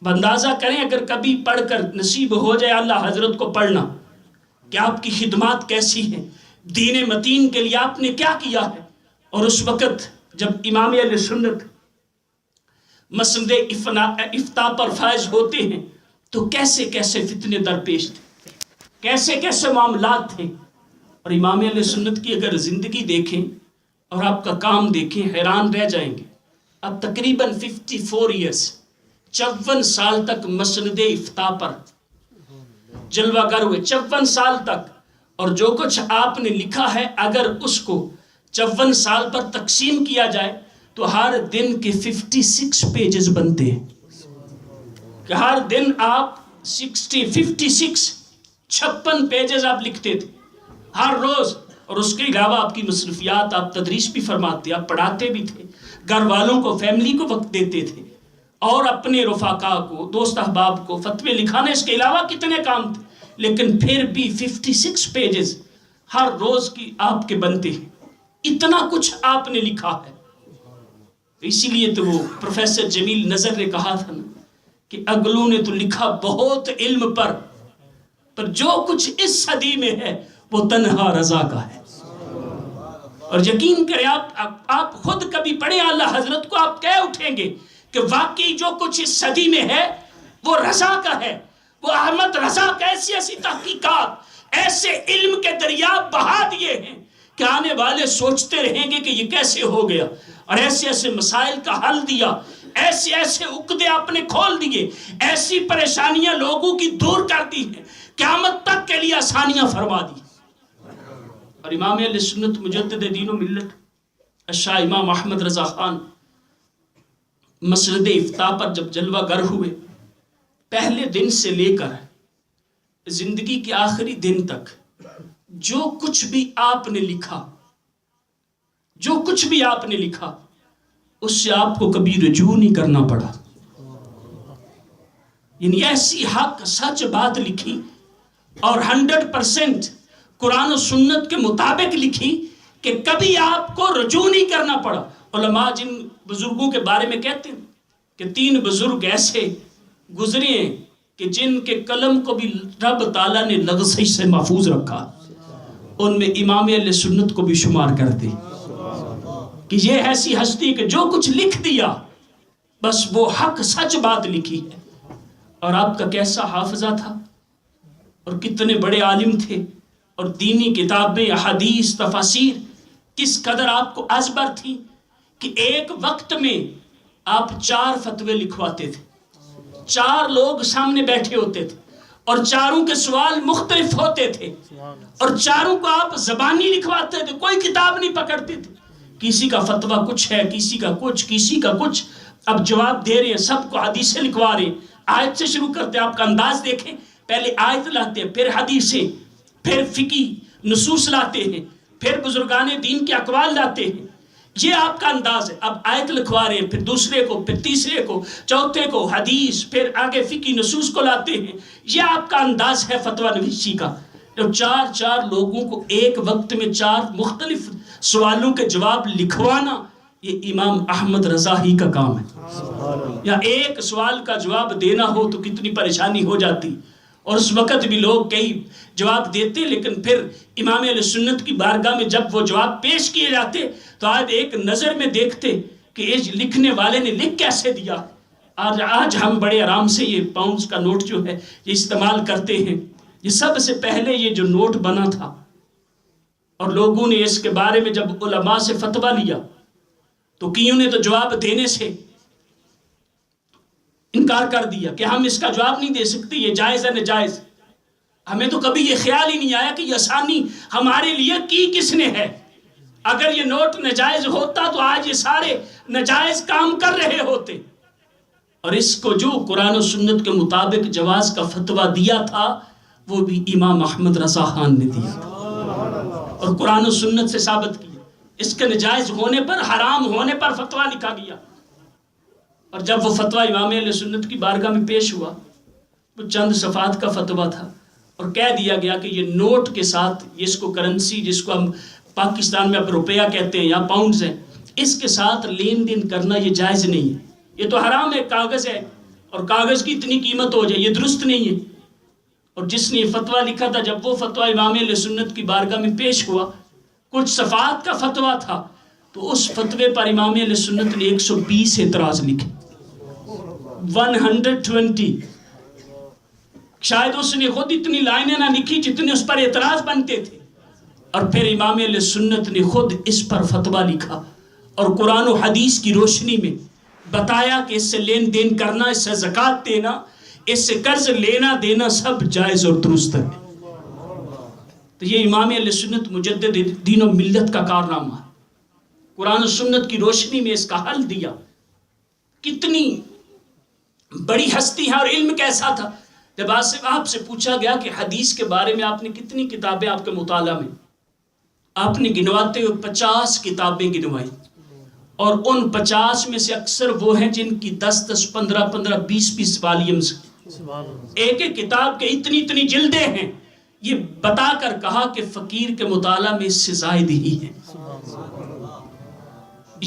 اندازہ کریں اگر کبھی پڑھ کر نصیب ہو جائے اللہ حضرت کو پڑھنا کہ آپ کی خدمات کیسی ہیں، دین متین کے لیے آپ نے کیا کیا ہے. اور اس وقت جب امام اہل سنت مسند افتاء پر فائز ہوتے ہیں تو کیسے کیسے فتنے درپیش تھے، کیسے کیسے معاملات تھے. اور امام اہل سنت کی اگر زندگی دیکھیں اور آپ کا کام دیکھیں حیران رہ جائیں گے. اب تقریباً 54 ایئرس 54 سال تک مسند افتاء پر جلوہ گر ہوئے، 54 سال تک. اور جو کچھ آپ نے لکھا ہے اگر اس کو 54 سال پر تقسیم کیا جائے تو ہر دن کے 56 پیجز بنتے ہیں کہ ہر دن آپ 56 پیجز آپ لکھتے تھے ہر روز. اور اس کے علاوہ آپ کی مصروفیات، آپ تدریس بھی فرماتے، آپ پڑھاتے بھی تھے، گھر والوں کو فیملی کو وقت دیتے تھے اور اپنے رفقا کو دوست احباب کو فتوے لکھانے، اس کے علاوہ کتنے کام تھے. لیکن پھر بھی 56 پیجز ہر روز کی آپ کے بنتے ہیں. اتنا کچھ آپ نے لکھا ہے. اسی لیے تو وہ پروفیسر جمیل نظر نے کہا تھا نا کہ اگلوں نے تو لکھا بہت علم پر جو کچھ اس صدی میں ہے وہ تنہا رضا کا ہے. اور یقین کریں آپ خود کبھی پڑھیں اعلی حضرت کو، آپ کہہ اٹھیں گے کہ واقعی جو کچھ اس صدی میں ہے وہ رضا کا ہے. وہ احمد رضا کا ایسی تحقیقات، ایسے علم کے دریا بہا دیے ہیں کہ آنے والے سوچتے رہیں گے کہ یہ کیسے ہو گیا. اور ایسے ایسے مسائل کا حل دیا، ایسے ایسے عقدے آپ نے کھول دیے، ایسی پریشانیاں لوگوں کی دور کر دی ہیں، قیامت تک کے لیے آسانیاں فرما دی. اور امام اہل سنت مجدد دین و ملت شاہ امام احمد رضا خان مسند افتاء پر جب جلوہ گر ہوئے، پہلے دن سے لے کر زندگی کے آخری دن تک جو کچھ بھی آپ نے لکھا، اس سے آپ کو کبھی رجوع نہیں کرنا پڑا. یعنی ایسی حق سچ بات لکھی اور 100% قرآن و سنت کے مطابق لکھی کہ کبھی آپ کو رجوع نہیں کرنا پڑا. علماء جن بزرگوں کے بارے میں کہتے ہیں کہ 3 بزرگ ایسے گزرے ہیں کہ جن کے قلم کو بھی رب تعالیٰ نے لغزش سے محفوظ رکھا. ان میں امام اہل سنت کو بھی شمار کرتے کہ یہ ایسی ہستی کہ جو کچھ لکھ دیا بس وہ حق سچ بات لکھی ہے. اور آپ کا کیسا حافظہ تھا اور کتنے بڑے عالم تھے، اور دینی کتابیں، حدیث، تفاسیر کس قدر آپ کو ازبر تھی کہ ایک وقت میں آپ 4 فتوے لکھواتے تھے. 4 لوگ سامنے بیٹھے ہوتے تھے اور چاروں کے سوال مختلف ہوتے تھے اور چاروں کو آپ زبانی لکھواتے تھے، کوئی کتاب نہیں پکڑتے تھے. کسی کا فتویٰ کچھ ہے، کسی کا کچھ، کسی کا کچھ. اب جواب دے رہے ہیں، سب کو حدیثیں لکھوا رہے ہیں. آیت سے شروع کرتے ہیں. آپ کا انداز دیکھیں، پہلے آیت لاتے ہیں، پھر حدیثیں، پھر فقہی نصوص لاتے ہیں، پھر بزرگان دین کے اقوال لاتے ہیں. یہ آپ کا انداز ہے. اب آیت لکھوا رہے ہیں، پھر دوسرے کو، پھر تیسرے کو، چوتھے کو حدیث، پھر آگے فقہی نصوص کو لاتے ہیں. یہ آپ کا انداز ہے فتویٰ نویسی کا. جب 4 لوگوں کو ایک وقت میں 4 مختلف سوالوں کے جواب لکھوانا، یہ امام احمد رضا ہی کا کام ہے. یا ایک سوال کا جواب دینا ہو تو کتنی پریشانی ہو جاتی. اور اس وقت بھی لوگ کئی جواب دیتے، لیکن پھر امام اہل سنت کی بارگاہ میں جب وہ جواب پیش کیے جاتے تو ایک نظر میں دیکھتے کہ یہ لکھنے والے نے لکھ کیسے دیا. آج ہم بڑے آرام سے یہ پاؤنڈز کا نوٹ جو ہے یہ استعمال کرتے ہیں. یہ سب سے پہلے یہ جو نوٹ بنا تھا اور لوگوں نے اس کے بارے میں جب علماء سے فتویٰ لیا تو کئیوں نے تو جواب دینے سے انکار کر دیا کہ ہم اس کا جواب نہیں دے سکتے، یہ جائز ہے ناجائز. ہمیں تو کبھی یہ خیال ہی نہیں آیا کہ یہ آسانی ہمارے لیے کی کس نے ہے. اگر یہ نوٹ ناجائز ہوتا تو آج یہ سارے ناجائز کام کر رہے ہوتے. اور اس کو جو قرآن و سنت کے مطابق جواز کا فتویٰ دیا تھا وہ بھی امام احمد رضا خان نے دیا اور قرآن و سنت سے ثابت کیا. اس کے ناجائز ہونے پر، حرام ہونے پر فتویٰ لکھا گیا. اور جب وہ فتویٰ امام اہل سنت کی بارگاہ میں پیش ہوا، وہ چند صفحات کا فتویٰ تھا اور کہہ دیا گیا کہ یہ نوٹ کے ساتھ، جس کو کرنسی، جس کو ہم پاکستان میں اب روپیہ کہتے ہیں یا پاؤنڈز ہیں، اس کے ساتھ لین دین کرنا یہ جائز نہیں ہے. یہ تو حرام ہے، کاغذ ہے اور کاغذ کی اتنی قیمت ہو جائے، یہ درست نہیں ہے. اور جس نے یہ فتویٰ لکھا تھا، جب وہ فتویٰ امام اہل سنت کی بارگاہ میں پیش ہوا، کچھ صفحات کا فتویٰ تھا، تو اس فتوے پر امام اہل سنت نے 120 اعتراض لکھے. 120. شاید اس نے خود اتنی لائنیں نہ لکھی جتنے اس پر اعتراض بنتے تھے. اور پھر امام اہل سنت نے خود اس پر فتویٰ لکھا اور قرآن و حدیث کی روشنی میں بتایا کہ اس سے لین دین کرنا، اس سے زکوٰۃ دینا، اس سے قرض لینا دینا سب جائز اور درست ہے. تو یہ امام اہل سنت مجدد دین و ملت کا کارنامہ ہے. قرآن و سنت کی روشنی میں اس کا حل دیا. کتنی بڑی ہستی ہے اور علم کیسا تھا. جب آپ سے پوچھا گیا کہ حدیث کے بارے میں آپ نے کتنی کتابیں آپ کے مطالعہ میں، آپ نے گنواتے ہوئے 50 کتابیں گنوائی اور ان 50 میں سے اکثر وہ ہیں جن کی 10-10, 15-15, 20-20 والیمز، ایک ایک کتاب کے اتنی جلدیں ہیں. یہ بتا کر کہا کہ فقیر کے مطالعہ میں اس سے زائد ہی ہے.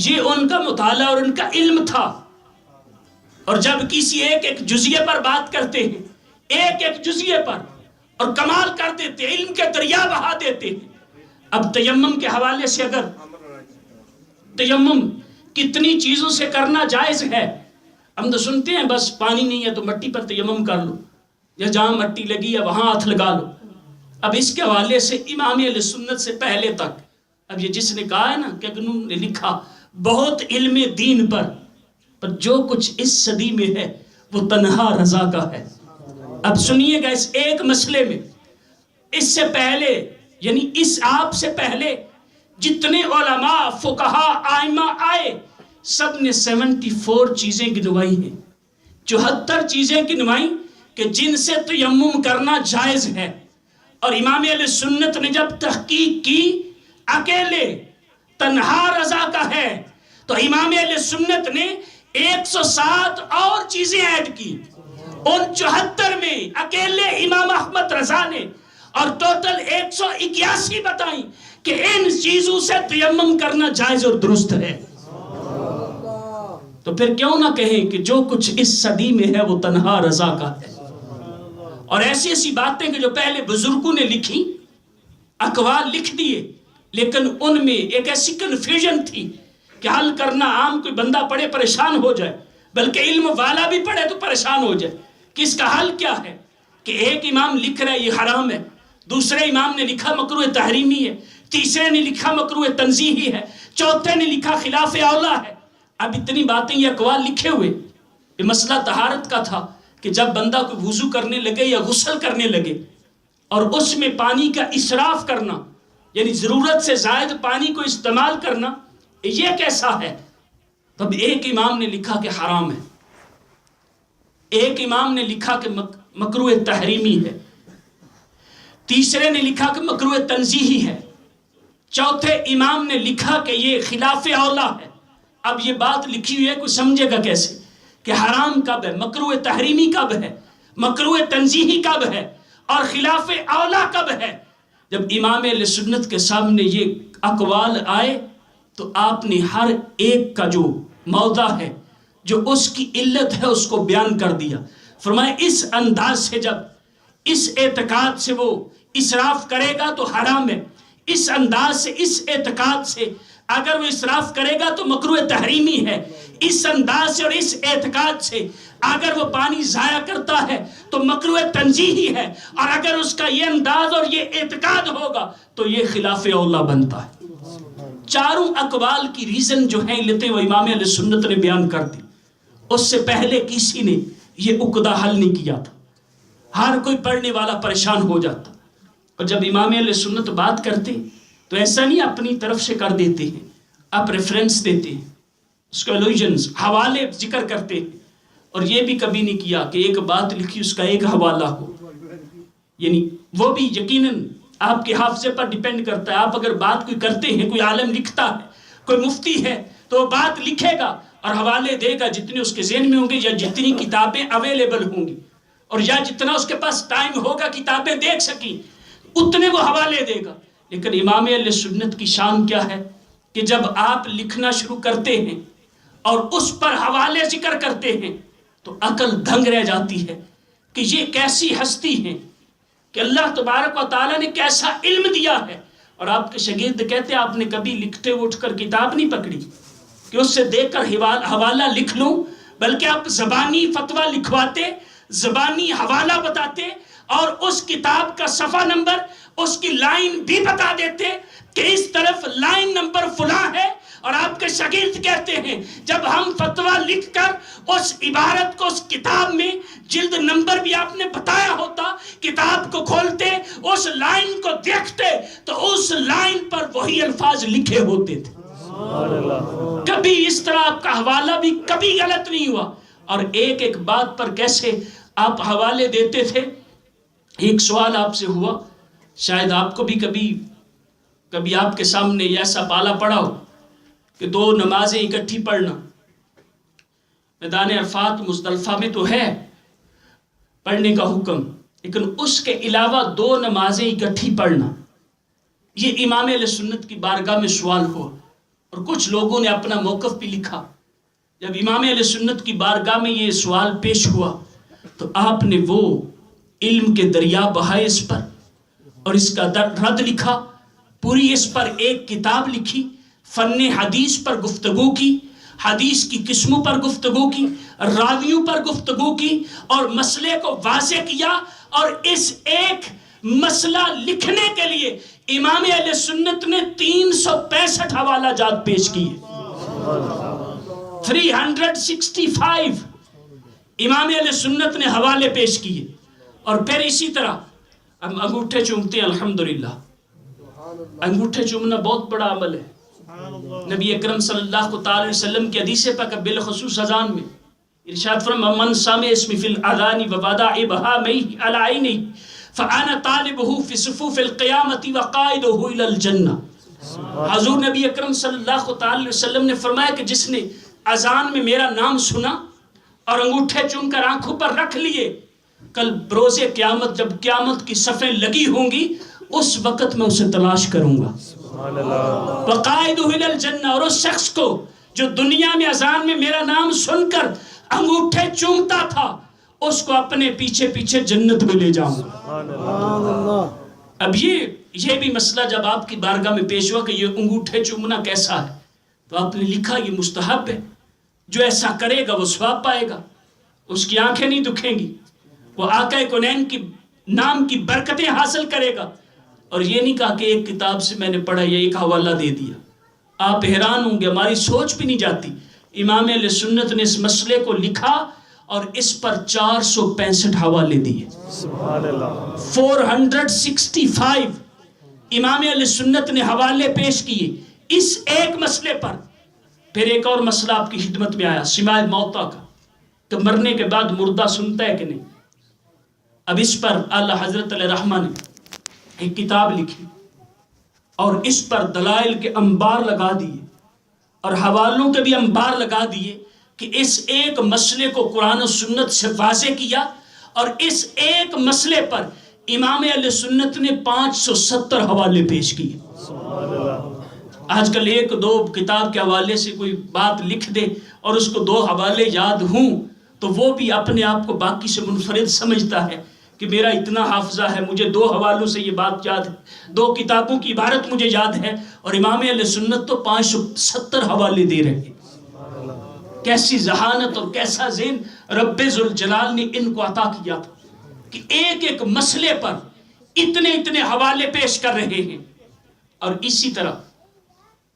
یہ ان کا مطالعہ اور ان کا علم تھا. اور جب کسی ایک جزیے پر بات کرتے ہیں، ایک جزیے پر، اور کمال کر دیتے، علم کے دریا بہا دیتے ہیں. اب تیمم کے حوالے سے، اگر تیمم کتنی چیزوں سے کرنا جائز ہے، ہم تو سنتے ہیں بس پانی نہیں ہے تو مٹی پر تیمم کر لو، یا جہاں مٹی لگی ہے وہاں ہاتھ لگا لو. اب اس کے حوالے سے امام اہل سنت سے پہلے تک، اب یہ جس نے کہا ہے نا کہ انہوں نے لکھا بہت علم دین پر جو کچھ اس صدی میں ہے وہ تنہا رضا کا ہے. اب سنیے گا اس ایک مسئلے میں، اس سے پہلے یعنی اس آپ سے پہلے جتنے علماء، فقہا، آئمہ آئے، سب نے 74 چیزیں گنوائی ہیں، 74 چیزیں گنوائی کہ جن سے تیمم کرنا جائز ہے. اور امام اہل سنت نے جب تحقیق کی اکیلے تنہا رضا کا ہے تو امام اہل سنت نے 107 اور چیزیں ایڈ کی. ان 74 میں اکیلے امام احمد رضا نے اور ٹوٹل 181 بتائیں کہ ان چیزوں سے تیمم کرنا جائز اور درست ہے. تو پھر کیوں نہ کہیں کہ جو کچھ اس صدی میں ہے وہ تنہا رضا کا ہے. اور ایسی ایسی باتیں کہ جو پہلے بزرگوں نے لکھی، اقوال لکھ دیے، لیکن ان میں ایک ایسی کنفیوژن تھی کہ حل کرنا عام کوئی بندہ پڑھے پریشان ہو جائے، بلکہ علم والا بھی پڑھے تو پریشان ہو جائے کہ اس کا حل کیا ہے. کہ ایک امام لکھ رہا ہے یہ حرام ہے، دوسرے امام نے لکھا مکروہ تحریمی ہے، تیسرے نے لکھا مکروہ تنزیہی ہے، چوتھے نے لکھا خلاف اولا ہے. اب اتنی باتیں یہ اقوال لکھے ہوئے. یہ مسئلہ طہارت کا تھا کہ جب بندہ کو وضو کرنے لگے یا غسل کرنے لگے اور اس میں پانی کا اسراف کرنا، یعنی ضرورت سے زائد پانی کو استعمال کرنا، یہ کیسا ہے؟ تب ایک امام نے لکھا کہ حرام ہے، ایک امام نے لکھا کہ مکروہ تحریمی ہے، تیسرے نے لکھا کہ مکروہ تنزیہی ہے، چوتھے امام نے لکھا کہ یہ خلاف اولا ہے. اب یہ بات لکھی ہوئی ہے، کوئی سمجھے گا کیسے کہ حرام کب ہے، مکروہ تحریمی کب ہے، مکروہ تنزیہی کب ہے اور خلاف اولا کب ہے؟ جب امام اہل سنت کے سامنے یہ اقوال آئے تو آپ نے ہر ایک کا جو موضع ہے، جو اس کی علت ہے، اس کو بیان کر دیا. فرمایا اس انداز سے، جب اس اعتقاد سے وہ اسراف کرے گا تو حرام ہے، اس انداز سے، اس اعتقاد سے اگر وہ اسراف کرے گا تو مکروہ تحریمی ہے، اس انداز سے اور اس اعتقاد سے اگر وہ پانی ضائع کرتا ہے تو مکروہ تنزیہی ہے، اور اگر اس کا یہ انداز اور یہ اعتقاد ہوگا تو یہ خلاف اولا بنتا ہے. چاروں اقوال کی ریزن جو ہیں لیتے وہ امام اہل سنت نے بیان کر دی. اس سے پہلے کسی نے یہ عقدہ حل نہیں کیا تھا. ہر کوئی پڑھنے والا پریشان ہو جاتا. اور جب امام اہل سنت بات کرتے تو ایسا نہیں اپنی طرف سے کر دیتے ہیں، آپ ریفرنس دیتے ہیں، اس کا الوجنز حوالے ذکر کرتے ہیں. اور یہ بھی کبھی نہیں کیا کہ ایک بات لکھی اس کا ایک حوالہ ہو. یعنی وہ بھی یقیناً آپ کے حافظے پر ڈیپینڈ کرتا ہے. آپ اگر بات کوئی کرتے ہیں، کوئی عالم لکھتا ہے، کوئی مفتی ہے، تو وہ بات لکھے گا اور حوالے دے گا جتنے اس کے ذہن میں ہوں گے، یا جتنی کتابیں اویلیبل ہوں گی، اور یا جتنا اس کے پاس ٹائم ہوگا کتابیں دیکھ سکیں، اتنے وہ حوالے دے گا. لیکن امام اہل سنت کی شان کیا ہے کہ جب آپ لکھنا شروع کرتے ہیں اور اس پر حوالے ذکر کرتے ہیں تو عقل دھنگ رہ جاتی ہے کہ یہ کیسی ہستی ہیں، کہ اللہ تبارک و تعالیٰ نے کیسا علم دیا ہے. اور آپ کے شاگرد کہتے ہیں آپ نے کبھی لکھتے اٹھ کر کتاب نہیں پکڑی کہ اس سے دیکھ کر حوالہ لکھ لوں، بلکہ آپ زبانی فتویٰ لکھواتے، زبانی حوالہ بتاتے، اور اس کتاب کا صفحہ نمبر، اس کی لائن بھی بتا دیتے کہ اس طرف لائن نمبر فلاں ہے. اور آپ کے شاگرد کہتے ہیں جب ہم فتویٰ لکھ کر اس عبارت کو اس کتاب میں جلد نمبر بھی آپ نے بتایا ہوتا، کتاب کو کھولتے، اس لائن کو دیکھتے تو اس لائن پر وہی الفاظ لکھے ہوتے تھے. کبھی اس طرح آپ کا حوالہ بھی کبھی غلط نہیں ہوا. اور ایک ایک بات پر کیسے آپ حوالے دیتے تھے. ایک سوال آپ سے ہوا، شاید آپ کو بھی کبھی آپ کے سامنے ایسا پالا پڑا ہو کہ 2 نمازیں اکٹھی پڑھنا. میدان عرفات مزدلفہ میں تو ہے پڑھنے کا حکم، لیکن اس کے علاوہ 2 نمازیں اکٹھی پڑھنا، یہ امام اہل سنت کی بارگاہ میں سوال ہوا. اور کچھ لوگوں نے اپنا موقف بھی لکھا. جب امام اہل سنت کی بارگاہ میں یہ سوال پیش ہوا تو آپ نے وہ علم کے دریا بہائے اس پر، اور اس کا رد لکھا. پوری اس پر ایک کتاب لکھی، فن حدیث پر گفتگو کی، حدیث کی قسموں پر گفتگو کی، راویوں پر گفتگو کی، اور مسئلے کو واضح کیا. اور اس ایک مسئلہ لکھنے کے لیے امام اہل سنت نے 365 حوالہ جات پیش کیے. 365 امام اہل سنت نے حوالے پیش کیے. اور پھر اسی طرح ہم انگوٹھے چومتے ہیں. الحمدللہ انگوٹھے چومنا بہت بڑا عمل ہے. نبی اکرم صلی اللہ علیہ وسلم کی حدیث پاک بالخصوص اذان میں ارشاد فرمایا من سمع اسمی فی الاذان ووضع ابہامہ علی عینہ فانا طالبہ فی صفوف القیامۃ وقائدہ الی الجنہ. حضور نبی اکرم صلی اللہ علیہ وسلم نے فرمایا کہ جس نے اذان میں میرا نام سنا اور انگوٹھے چوم کر آنکھوں پر رکھ لیے کل بروز قیامت جب قیامت کی صفیں لگی ہوں گی اس وقت میں اسے تلاش کروں گا. وقائدہ الی الجنہ، اور اس شخص کو جو دنیا میں اذان میں میرا نام سن کر انگوٹھے چومتا تھا اس کو اپنے پیچھے پیچھے جنت میں لے جاؤں گا. اب یہ بھی مسئلہ جب آپ کی بارگاہ میں پیش ہوا کہ یہ انگوٹھے چومنا کیسا ہے تو آپ نے لکھا یہ مستحب ہے، جو ایسا کرے گا وہ ثواب پائے گا، اس کی آنکھیں نہیں دکھیں گی، وہ آقا کونین کی نام کی برکتیں حاصل کرے گا. اور یہ نہیں کہا کہ ایک کتاب سے میں نے پڑھا یا ایک حوالہ دے دیا. آپ حیران ہوں گے، ہماری سوچ بھی نہیں جاتی. امام اہل سنت نے اس مسئلے کو لکھا اور اس پر 465 حوالے دیے. 465 امام اہل سنت نے حوالے پیش کیے اس ایک مسئلے پر. پھر ایک اور مسئلہ آپ کی خدمت میں آیا سماع موتا کا، کہ مرنے کے بعد مردہ سنتا ہے کہ نہیں. اب اس پر اعلیٰ حضرت علیہ رحمہ نے ایک کتاب لکھی اور اس پر دلائل کے انبار لگا دیے اور حوالوں کے بھی انبار لگا دیے کہ اس ایک مسئلے کو قرآن و سنت سے واضح کیا. اور اس ایک مسئلے پر امام اہل سنت نے 570 حوالے پیش کیے. آج کل ایک دو کتاب کے حوالے سے کوئی بات لکھ دے اور اس کو 2 حوالے یاد ہوں تو وہ بھی اپنے آپ کو باقی سے منفرد سمجھتا ہے کہ میرا اتنا حافظہ ہے، مجھے 2 حوالوں سے یہ بات یاد ہے، 2 کتابوں کی عبارت مجھے یاد ہے. اور امام اہل سنت تو 570 حوالے دے رہے ہیں. کیسی ذہانت اور کیسا ذہن رب ذوالجلال نے ان کو عطا کیا تھا کہ ایک ایک مسئلے پر اتنے حوالے پیش کر رہے ہیں. اور اسی طرح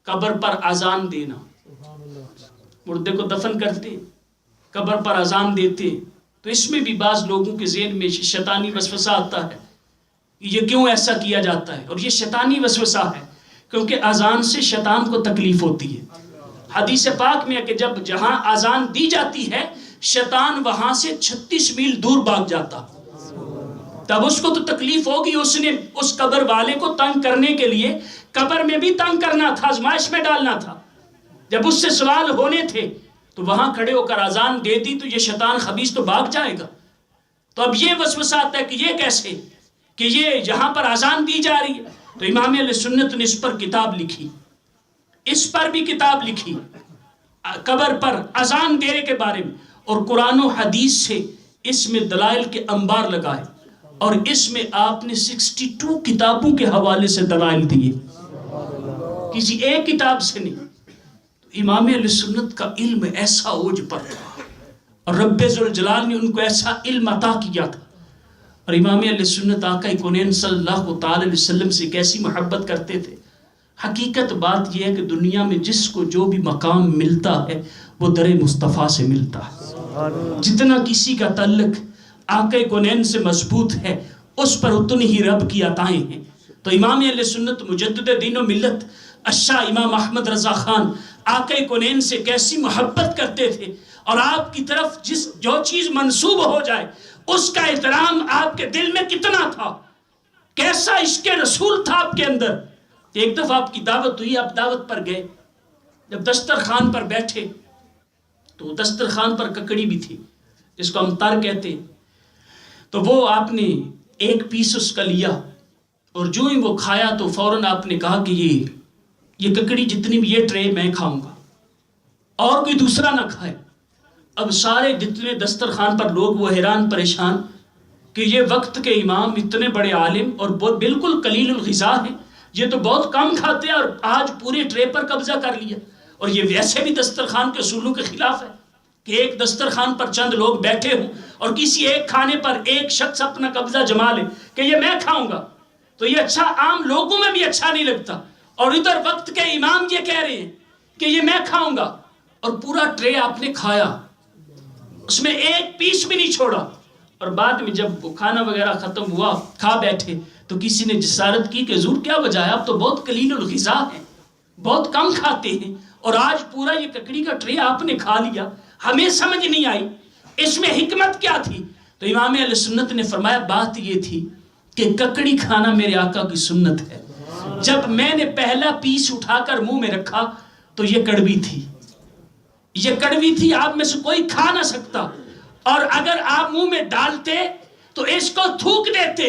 قبر پر اذان دینا، مردے کو دفن کرتے قبر پر اذان دیتے تو اس میں بھی بعض لوگوں کے ذہن میں شیطانی وسوسہ آتا ہے یہ کیوں ایسا کیا جاتا ہے. اور یہ شیطانی وسوسہ ہے کیونکہ اذان سے شیطان کو تکلیف ہوتی ہے. حدیث پاک میں ہے کہ جب جہاں اذان دی جاتی ہے شیطان وہاں سے 36 میل دور بھاگ جاتا. تب اس کو تو تکلیف ہوگی، اس نے اس قبر والے کو تنگ کرنے کے لیے قبر میں بھی تنگ کرنا تھا، آزمائش میں ڈالنا تھا. جب اس سے سوال ہونے تھے تو وہاں کھڑے ہو کر اذان دے دی تو یہ شیطان خبیث تو بھاگ جائے گا. تو اب یہ وسوسہ آتا ہے کہ یہ کیسے کہ یہ یہاں پر اذان دی جا رہی ہے. تو امام اہل سنت نے اس پر کتاب لکھی، اس پر بھی کتاب لکھی قبر پر اذان دینے کے بارے میں، اور قرآن و حدیث سے اس میں دلائل کے انبار لگائے اور اس میں آپ نے 62 کتابوں کے حوالے سے دلائل دیے، کسی ایک کتاب سے نہیں. امام اہل سنت کا علم ایسا اوج پر تھا اور رب ذوالجلال نے ان کو ایسا علم عطا کیا تھا. اور امام اہل سنت آقا کونین صلی اللہ تعالی علیہ وسلم سے کیسی محبت کرتے تھے. حقیقت بات یہ ہے کہ دنیا میں جس کو جو بھی مقام ملتا ہے وہ در مصطفیٰ سے ملتا ہے. جتنا کسی کا تعلق آقا کونین سے مضبوط ہے اس پر اتنی ہی رب کی عطائیں ہیں. تو امام اہل سنت مجدد دین و ملت الشاہ امام احمد رضا خان آقا کونین سے کیسی محبت کرتے تھے، اور آپ کی طرف جو چیز منسوب ہو جائے اس کا احترام آپ کے دل میں کتنا تھا، کیسا عشق رسول تھا آپ کے اندر. ایک دفعہ آپ کی دعوت ہوئی، آپ دعوت پر گئے، جب دسترخوان پر بیٹھے تو دسترخوان پر ککڑی بھی تھی جس کو ہم تر کہتے ہیں. تو وہ آپ نے ایک پیس اس کا لیا اور جو ہی وہ کھایا تو فوراً آپ نے کہا کہ یہ ککڑی جتنی بھی یہ ٹرے میں کھاؤں گا اور کوئی دوسرا نہ کھائے. اب سارے جتنے دسترخوان پر لوگ وہ حیران پریشان کہ یہ وقت کے امام اتنے بڑے عالم اور بالکل قلیل الغذا ہیں، یہ تو بہت کم کھاتے ہیں اور آج پورے ٹرے پر قبضہ کر لیا. اور یہ ویسے بھی دسترخوان کے اصولوں کے خلاف ہے کہ ایک دسترخوان پر چند لوگ بیٹھے ہوں اور کسی ایک کھانے پر ایک شخص اپنا قبضہ جما لے کہ یہ میں کھاؤں گا. تو یہ اچھا عام لوگوں میں بھی اچھا نہیں لگتا. اور ادھر وقت کے امام یہ کہہ رہے ہیں کہ یہ میں کھاؤں گا، اور پورا ٹرے آپ نے کھایا، اس میں ایک پیس بھی نہیں چھوڑا. اور بعد میں جب وہ کھانا وغیرہ ختم ہوا کھا بیٹھے تو کسی نے جسارت کی کہ حضور کیا وجہ ہے، آپ تو بہت قلیل الغذا ہیں، بہت کم کھاتے ہیں، اور آج پورا یہ ککڑی کا ٹرے آپ نے کھا لیا. ہمیں سمجھ نہیں آئی اس میں حکمت کیا تھی. تو امام اہل سنت نے فرمایا بات یہ تھی کہ ککڑی کھانا میرے آقا کی سنت ہے. جب میں نے پہلا پیس اٹھا کر منہ میں رکھا تو یہ کڑوی تھی، آپ میں سے کوئی کھا نہ سکتا، اور اگر آپ منہ میں ڈالتے تو اس کو تھوک دیتے،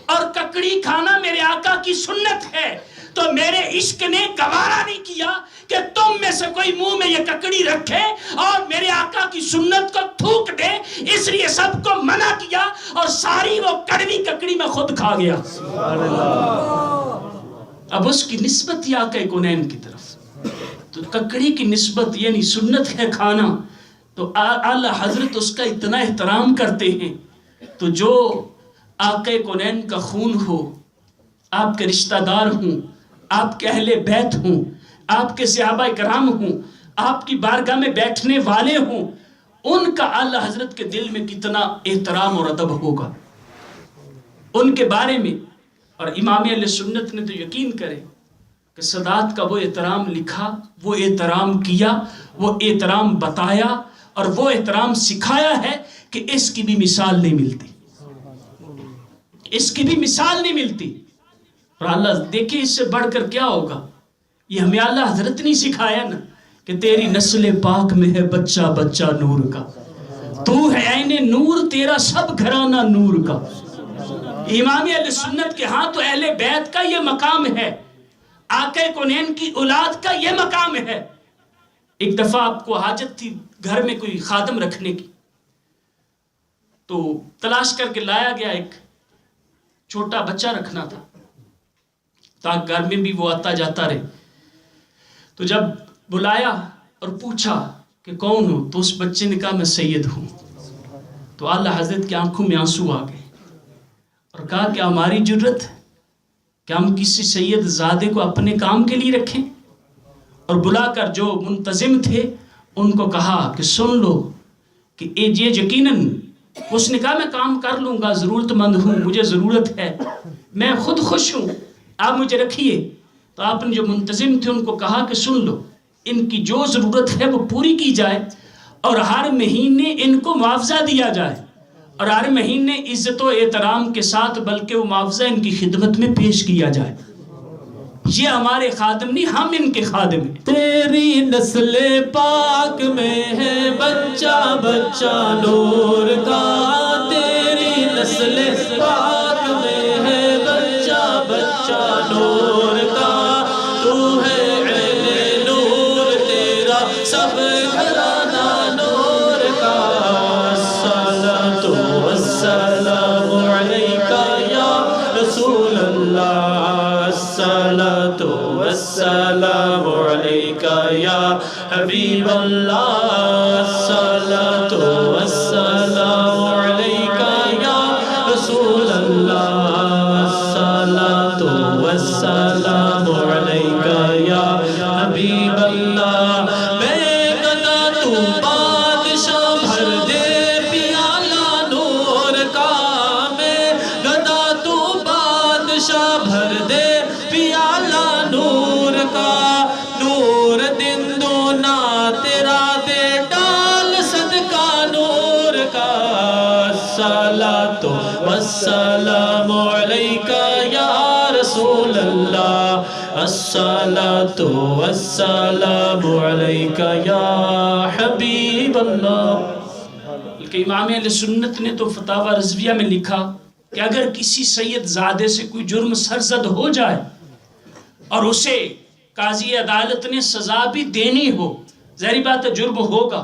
اور ککڑی کھانا میرے آقا کی سنت ہے، تو میرے عشق نے گوارا نہیں کیا کہ تم میں سے کوئی منہ میں یہ ککڑی رکھے اور میرے آقا کی سنت کو تھوک دے، اس لیے سب کو منع کیا اور ساری وہ کڑوی ککڑی میں خود کھا گیا۔ اب اس کی نسبت یہ آقا کونین کی طرف، تو ککڑی کی نسبت یعنی سنت ہے کھانا، تو اعلیٰ حضرت اس کا اتنا احترام کرتے ہیں۔ تو جو آقا کونین کا خون ہو، آپ کے رشتہ دار ہوں، آپ کے اہل بیت ہوں، آپ کے صحابہ کرام ہوں، آپ کی بارگاہ میں بیٹھنے والے ہوں، ان کا اعلیٰ حضرت کے دل میں کتنا احترام اور ادب ہوگا ان کے بارے میں۔ اور امام اہل سنت نے تو یقین کرے کہ سادات کا وہ احترام لکھا، وہ احترام کیا، وہ احترام بتایا، اور وہ احترام سکھایا ہے کہ اس کی بھی مثال نہیں ملتی، اس کی بھی مثال نہیں ملتی۔ اور اللہ دیکھیں اس سے بڑھ کر کیا ہوگا، یہ ہمیں اللہ حضرت نہیں سکھایا نا کہ تیری نسل پاک میں ہے بچہ بچہ نور کا، تو ہے عین نور، تیرا سب گھرانہ نور کا۔ امام اہل سنت کے ہاں تو اہل بیت کا یہ مقام ہے، آقا کونین کی اولاد کا یہ مقام ہے۔ ایک دفعہ آپ کو حاجت تھی گھر میں کوئی خادم رکھنے کی، تو تلاش کر کے لایا گیا، ایک چھوٹا بچہ رکھنا تھا تاکہ گھر میں بھی وہ آتا جاتا رہے۔ تو جب بلایا اور پوچھا کہ کون ہو، تو اس بچے نے کہا میں سید ہوں۔ تو اعلیٰ حضرت کی آنکھوں میں آنسو آ گئے اور کہا کہ ہماری جرت ہے کہ ہم کسی سید زادے کو اپنے کام کے لیے رکھیں؟ اور بلا کر جو منتظم تھے ان کو کہا کہ سن لو کہ یہ یقیناً، اس نے کہا میں کام کر لوں گا، ضرورت مند ہوں، مجھے ضرورت ہے، میں خود خوش ہوں، آپ مجھے رکھیے۔ تو آپ نے جو منتظم تھے ان کو کہا کہ سن لو، ان کی جو ضرورت ہے وہ پوری کی جائے، اور ہر مہینے ان کو معاوضہ دیا جائے، اور ہر مہینے عزت و احترام کے ساتھ بلکہ وہ معاوضہ ان کی خدمت میں پیش کیا جائے۔ یہ ہمارے خادم نہیں، ہم ان کے خادم ہیں۔ تیری نسل پاک میں ہے بچہ بچہ نور کا، تیری نسل پاک میں ہے بچہ بچہ نور کا، تو ہے عین نور، تیرا سب گھرانہ نور کا۔ الصلاۃ والسلام علیکہ یا رسول اللہ، الصلاۃ والسلام علیکہ یا حبیب اللہ، الصلاۃ والسلام علیکہ یا رسول اللہ، الصلاۃ والسلام علیکہ یا حبیب اللہ۔ میں گدا تو بادشاہ بھر دے پیالہ نور کا، میں گدا تو بادشاہ بھر دے پیالہ نور کا، نور دن دونا تیرا دے ڈال صدقہ نور کا۔ الصلاۃ والسلام علیکہ یا رسول اللہ، الصلاۃ والسلام علیکہ یا حبیب اللہ۔ بلکہ امام اہل سنت نے تو فتاوی رضویہ میں لکھا کہ اگر کسی سید زادے سے کوئی جرم سرزد ہو جائے اور اسے قاضی عدالت نے سزا بھی دینی ہو، ظاہری بات ہے جرم ہوگا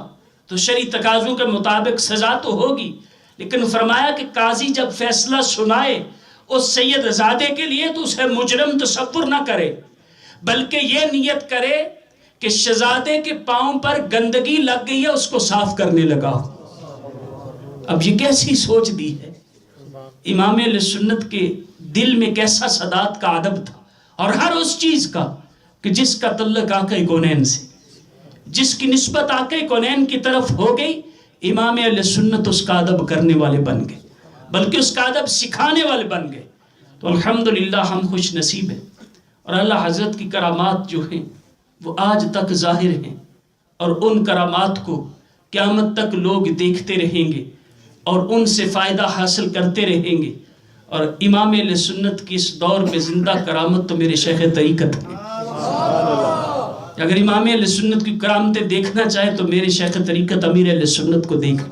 تو شرعی تقاضوں کے مطابق سزا تو ہوگی، لیکن فرمایا کہ قاضی جب فیصلہ سنائے اس سید زادے کے لیے تو اسے مجرم تصور نہ کرے، بلکہ یہ نیت کرے کہ شہزادے کے پاؤں پر گندگی لگ گئی ہے، اس کو صاف کرنے لگا۔ اب یہ کیسی سوچ دی ہے، امام اہل سنت کے دل میں کیسا سادات کا ادب تھا، اور ہر اس چیز کا کہ جس کا تعلق آقا کونین سے، جس کی نسبت آقا کونین کی طرف ہو گئی، امام اہل سنت اس کا ادب کرنے والے بن گئے، بلکہ اس کا ادب سکھانے والے بن گئے۔ تو الحمدللہ ہم خوش نصیب ہیں، اور اللہ حضرت کی کرامات جو ہیں وہ آج تک ظاہر ہیں، اور ان کرامات کو قیامت تک لوگ دیکھتے رہیں گے اور ان سے فائدہ حاصل کرتے رہیں گے۔ اور امام اہل سنت کی اس دور میں زندہ کرامت تو میرے شیخ طریقت ہے۔ اگر امام اہل سنت کی کرامتیں دیکھنا چاہے تو میرے شیخ طریقت امیر اہل سنت کو دیکھ،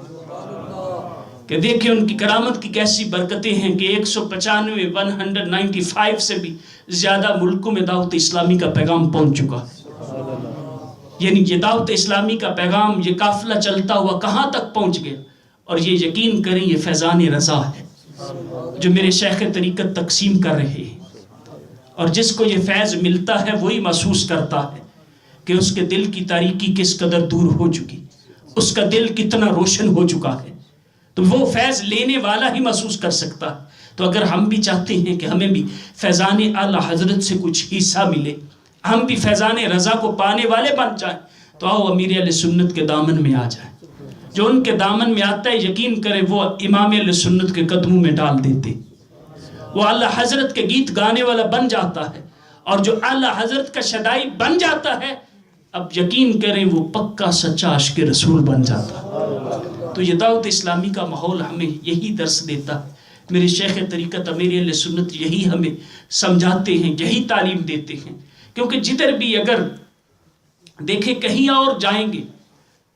کہ دیکھیں ان کی کرامت کی کیسی برکتیں ہیں کہ 195 سے بھی زیادہ ملکوں میں دعوت اسلامی کا پیغام پہنچ چکا ہے. یعنی یہ دعوت اسلامی کا پیغام، یہ قافلہ چلتا ہوا کہاں تک پہنچ گیا. اور یہ یقین کریں یہ فیضان رضا ہے جو میرے شیخ طریقت تقسیم کر رہے ہیں. اور جس کو یہ فیض ملتا ہے وہی محسوس کرتا ہے کہ اس کے دل کی تاریکی کس قدر دور ہو چکی، اس کا دل کتنا روشن ہو چکا ہے. تو وہ فیض لینے والا ہی محسوس کر سکتا ہے. تو اگر ہم بھی چاہتے ہیں کہ ہمیں بھی فیضان اعلیٰ حضرت سے کچھ حصہ ملے، ہم بھی فیضان رضا کو پانے والے بن جائیں، تو آؤ امیر اہل سنت کے دامن میں آ جائیں. جو ان کے دامن میں آتا ہے یقین کریں وہ امام اہل سنت کے قدموں میں ڈال دیتے، وہ اعلیٰ حضرت کے گیت گانے والا بن جاتا ہے. اور جو اعلیٰ حضرت کا شدائی بن جاتا ہے اب یقین کریں وہ پکا سچا عاشق رسول بن جاتا ہے. تو یہ دعوت اسلامی کا ماحول ہمیں یہی درس دیتا ہے. میرے شیخ طریقت امیر اہل سنت یہی ہمیں سمجھاتے ہیں، یہی تعلیم دیتے ہیں. کیونکہ جدھر بھی اگر دیکھیں کہیں اور جائیں گے،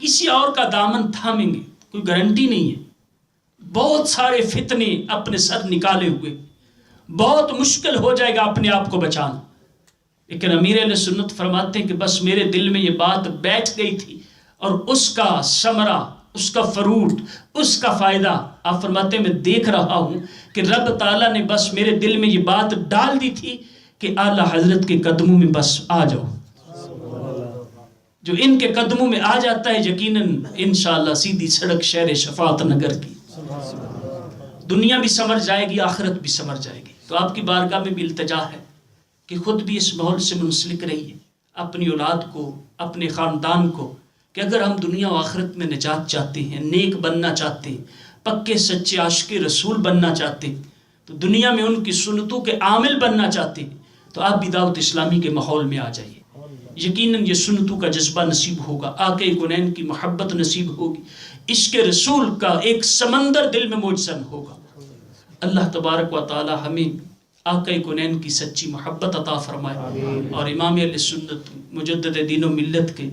کسی اور کا دامن تھامیں گے، کوئی گارنٹی نہیں ہے. بہت سارے فتنے اپنے سر نکالے ہوئے، بہت مشکل ہو جائے گا اپنے آپ کو بچانا. لیکن امیر اہل سنت فرماتے ہیں کہ بس میرے دل میں یہ بات بیٹھ گئی تھی اور اس کا ثمرہ، اس کا فروٹ، اس کا فائدہ آپ فرماتے ہیں میں دیکھ رہا ہوں کہ رب تعالیٰ نے بس میرے دل میں یہ بات ڈال دی تھی کہ اعلیٰ حضرت کے قدموں میں بس آ جاؤ. جو ان کے قدموں میں آ جاتا ہے یقیناً انشاءاللہ سیدھی سڑک شہر شفاعت نگر کی، دنیا بھی سمر جائے گی، آخرت بھی سمر جائے گی. تو آپ کی بارگاہ میں بھی التجا ہے کہ خود بھی اس ماحول سے منسلک رہیے، اپنی اولاد کو، اپنے خاندان کو، کہ اگر ہم دنیا و آخرت میں نجات چاہتے ہیں، نیک بننا چاہتے ہیں، پکے سچے عاشق رسول بننا چاہتے ہیں، تو دنیا میں ان کی سنتوں کے عامل بننا چاہتے ہیں، تو آپ بھی دعوت اسلامی کے ماحول میں آ جائیے. یقیناً یہ سنتوں کا جذبہ نصیب ہوگا، آقا کونین کی محبت نصیب ہوگی، عشق رسول کا ایک سمندر دل میں مجسم ہوگا. اللہ تبارک و تعالی ہمیں آقا کونین کی سچی محبت عطا فرمائے، اور امام اہل سنت مجدد دین و ملت کے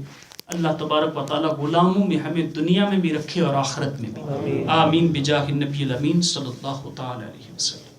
اللہ تبارک و تعالی غلاموں میں ہمیں دنیا میں بھی رکھے اور آخرت میں بھی. آمین بجاہ النبی الامین صلی اللہ تعالی علیہ وسلم.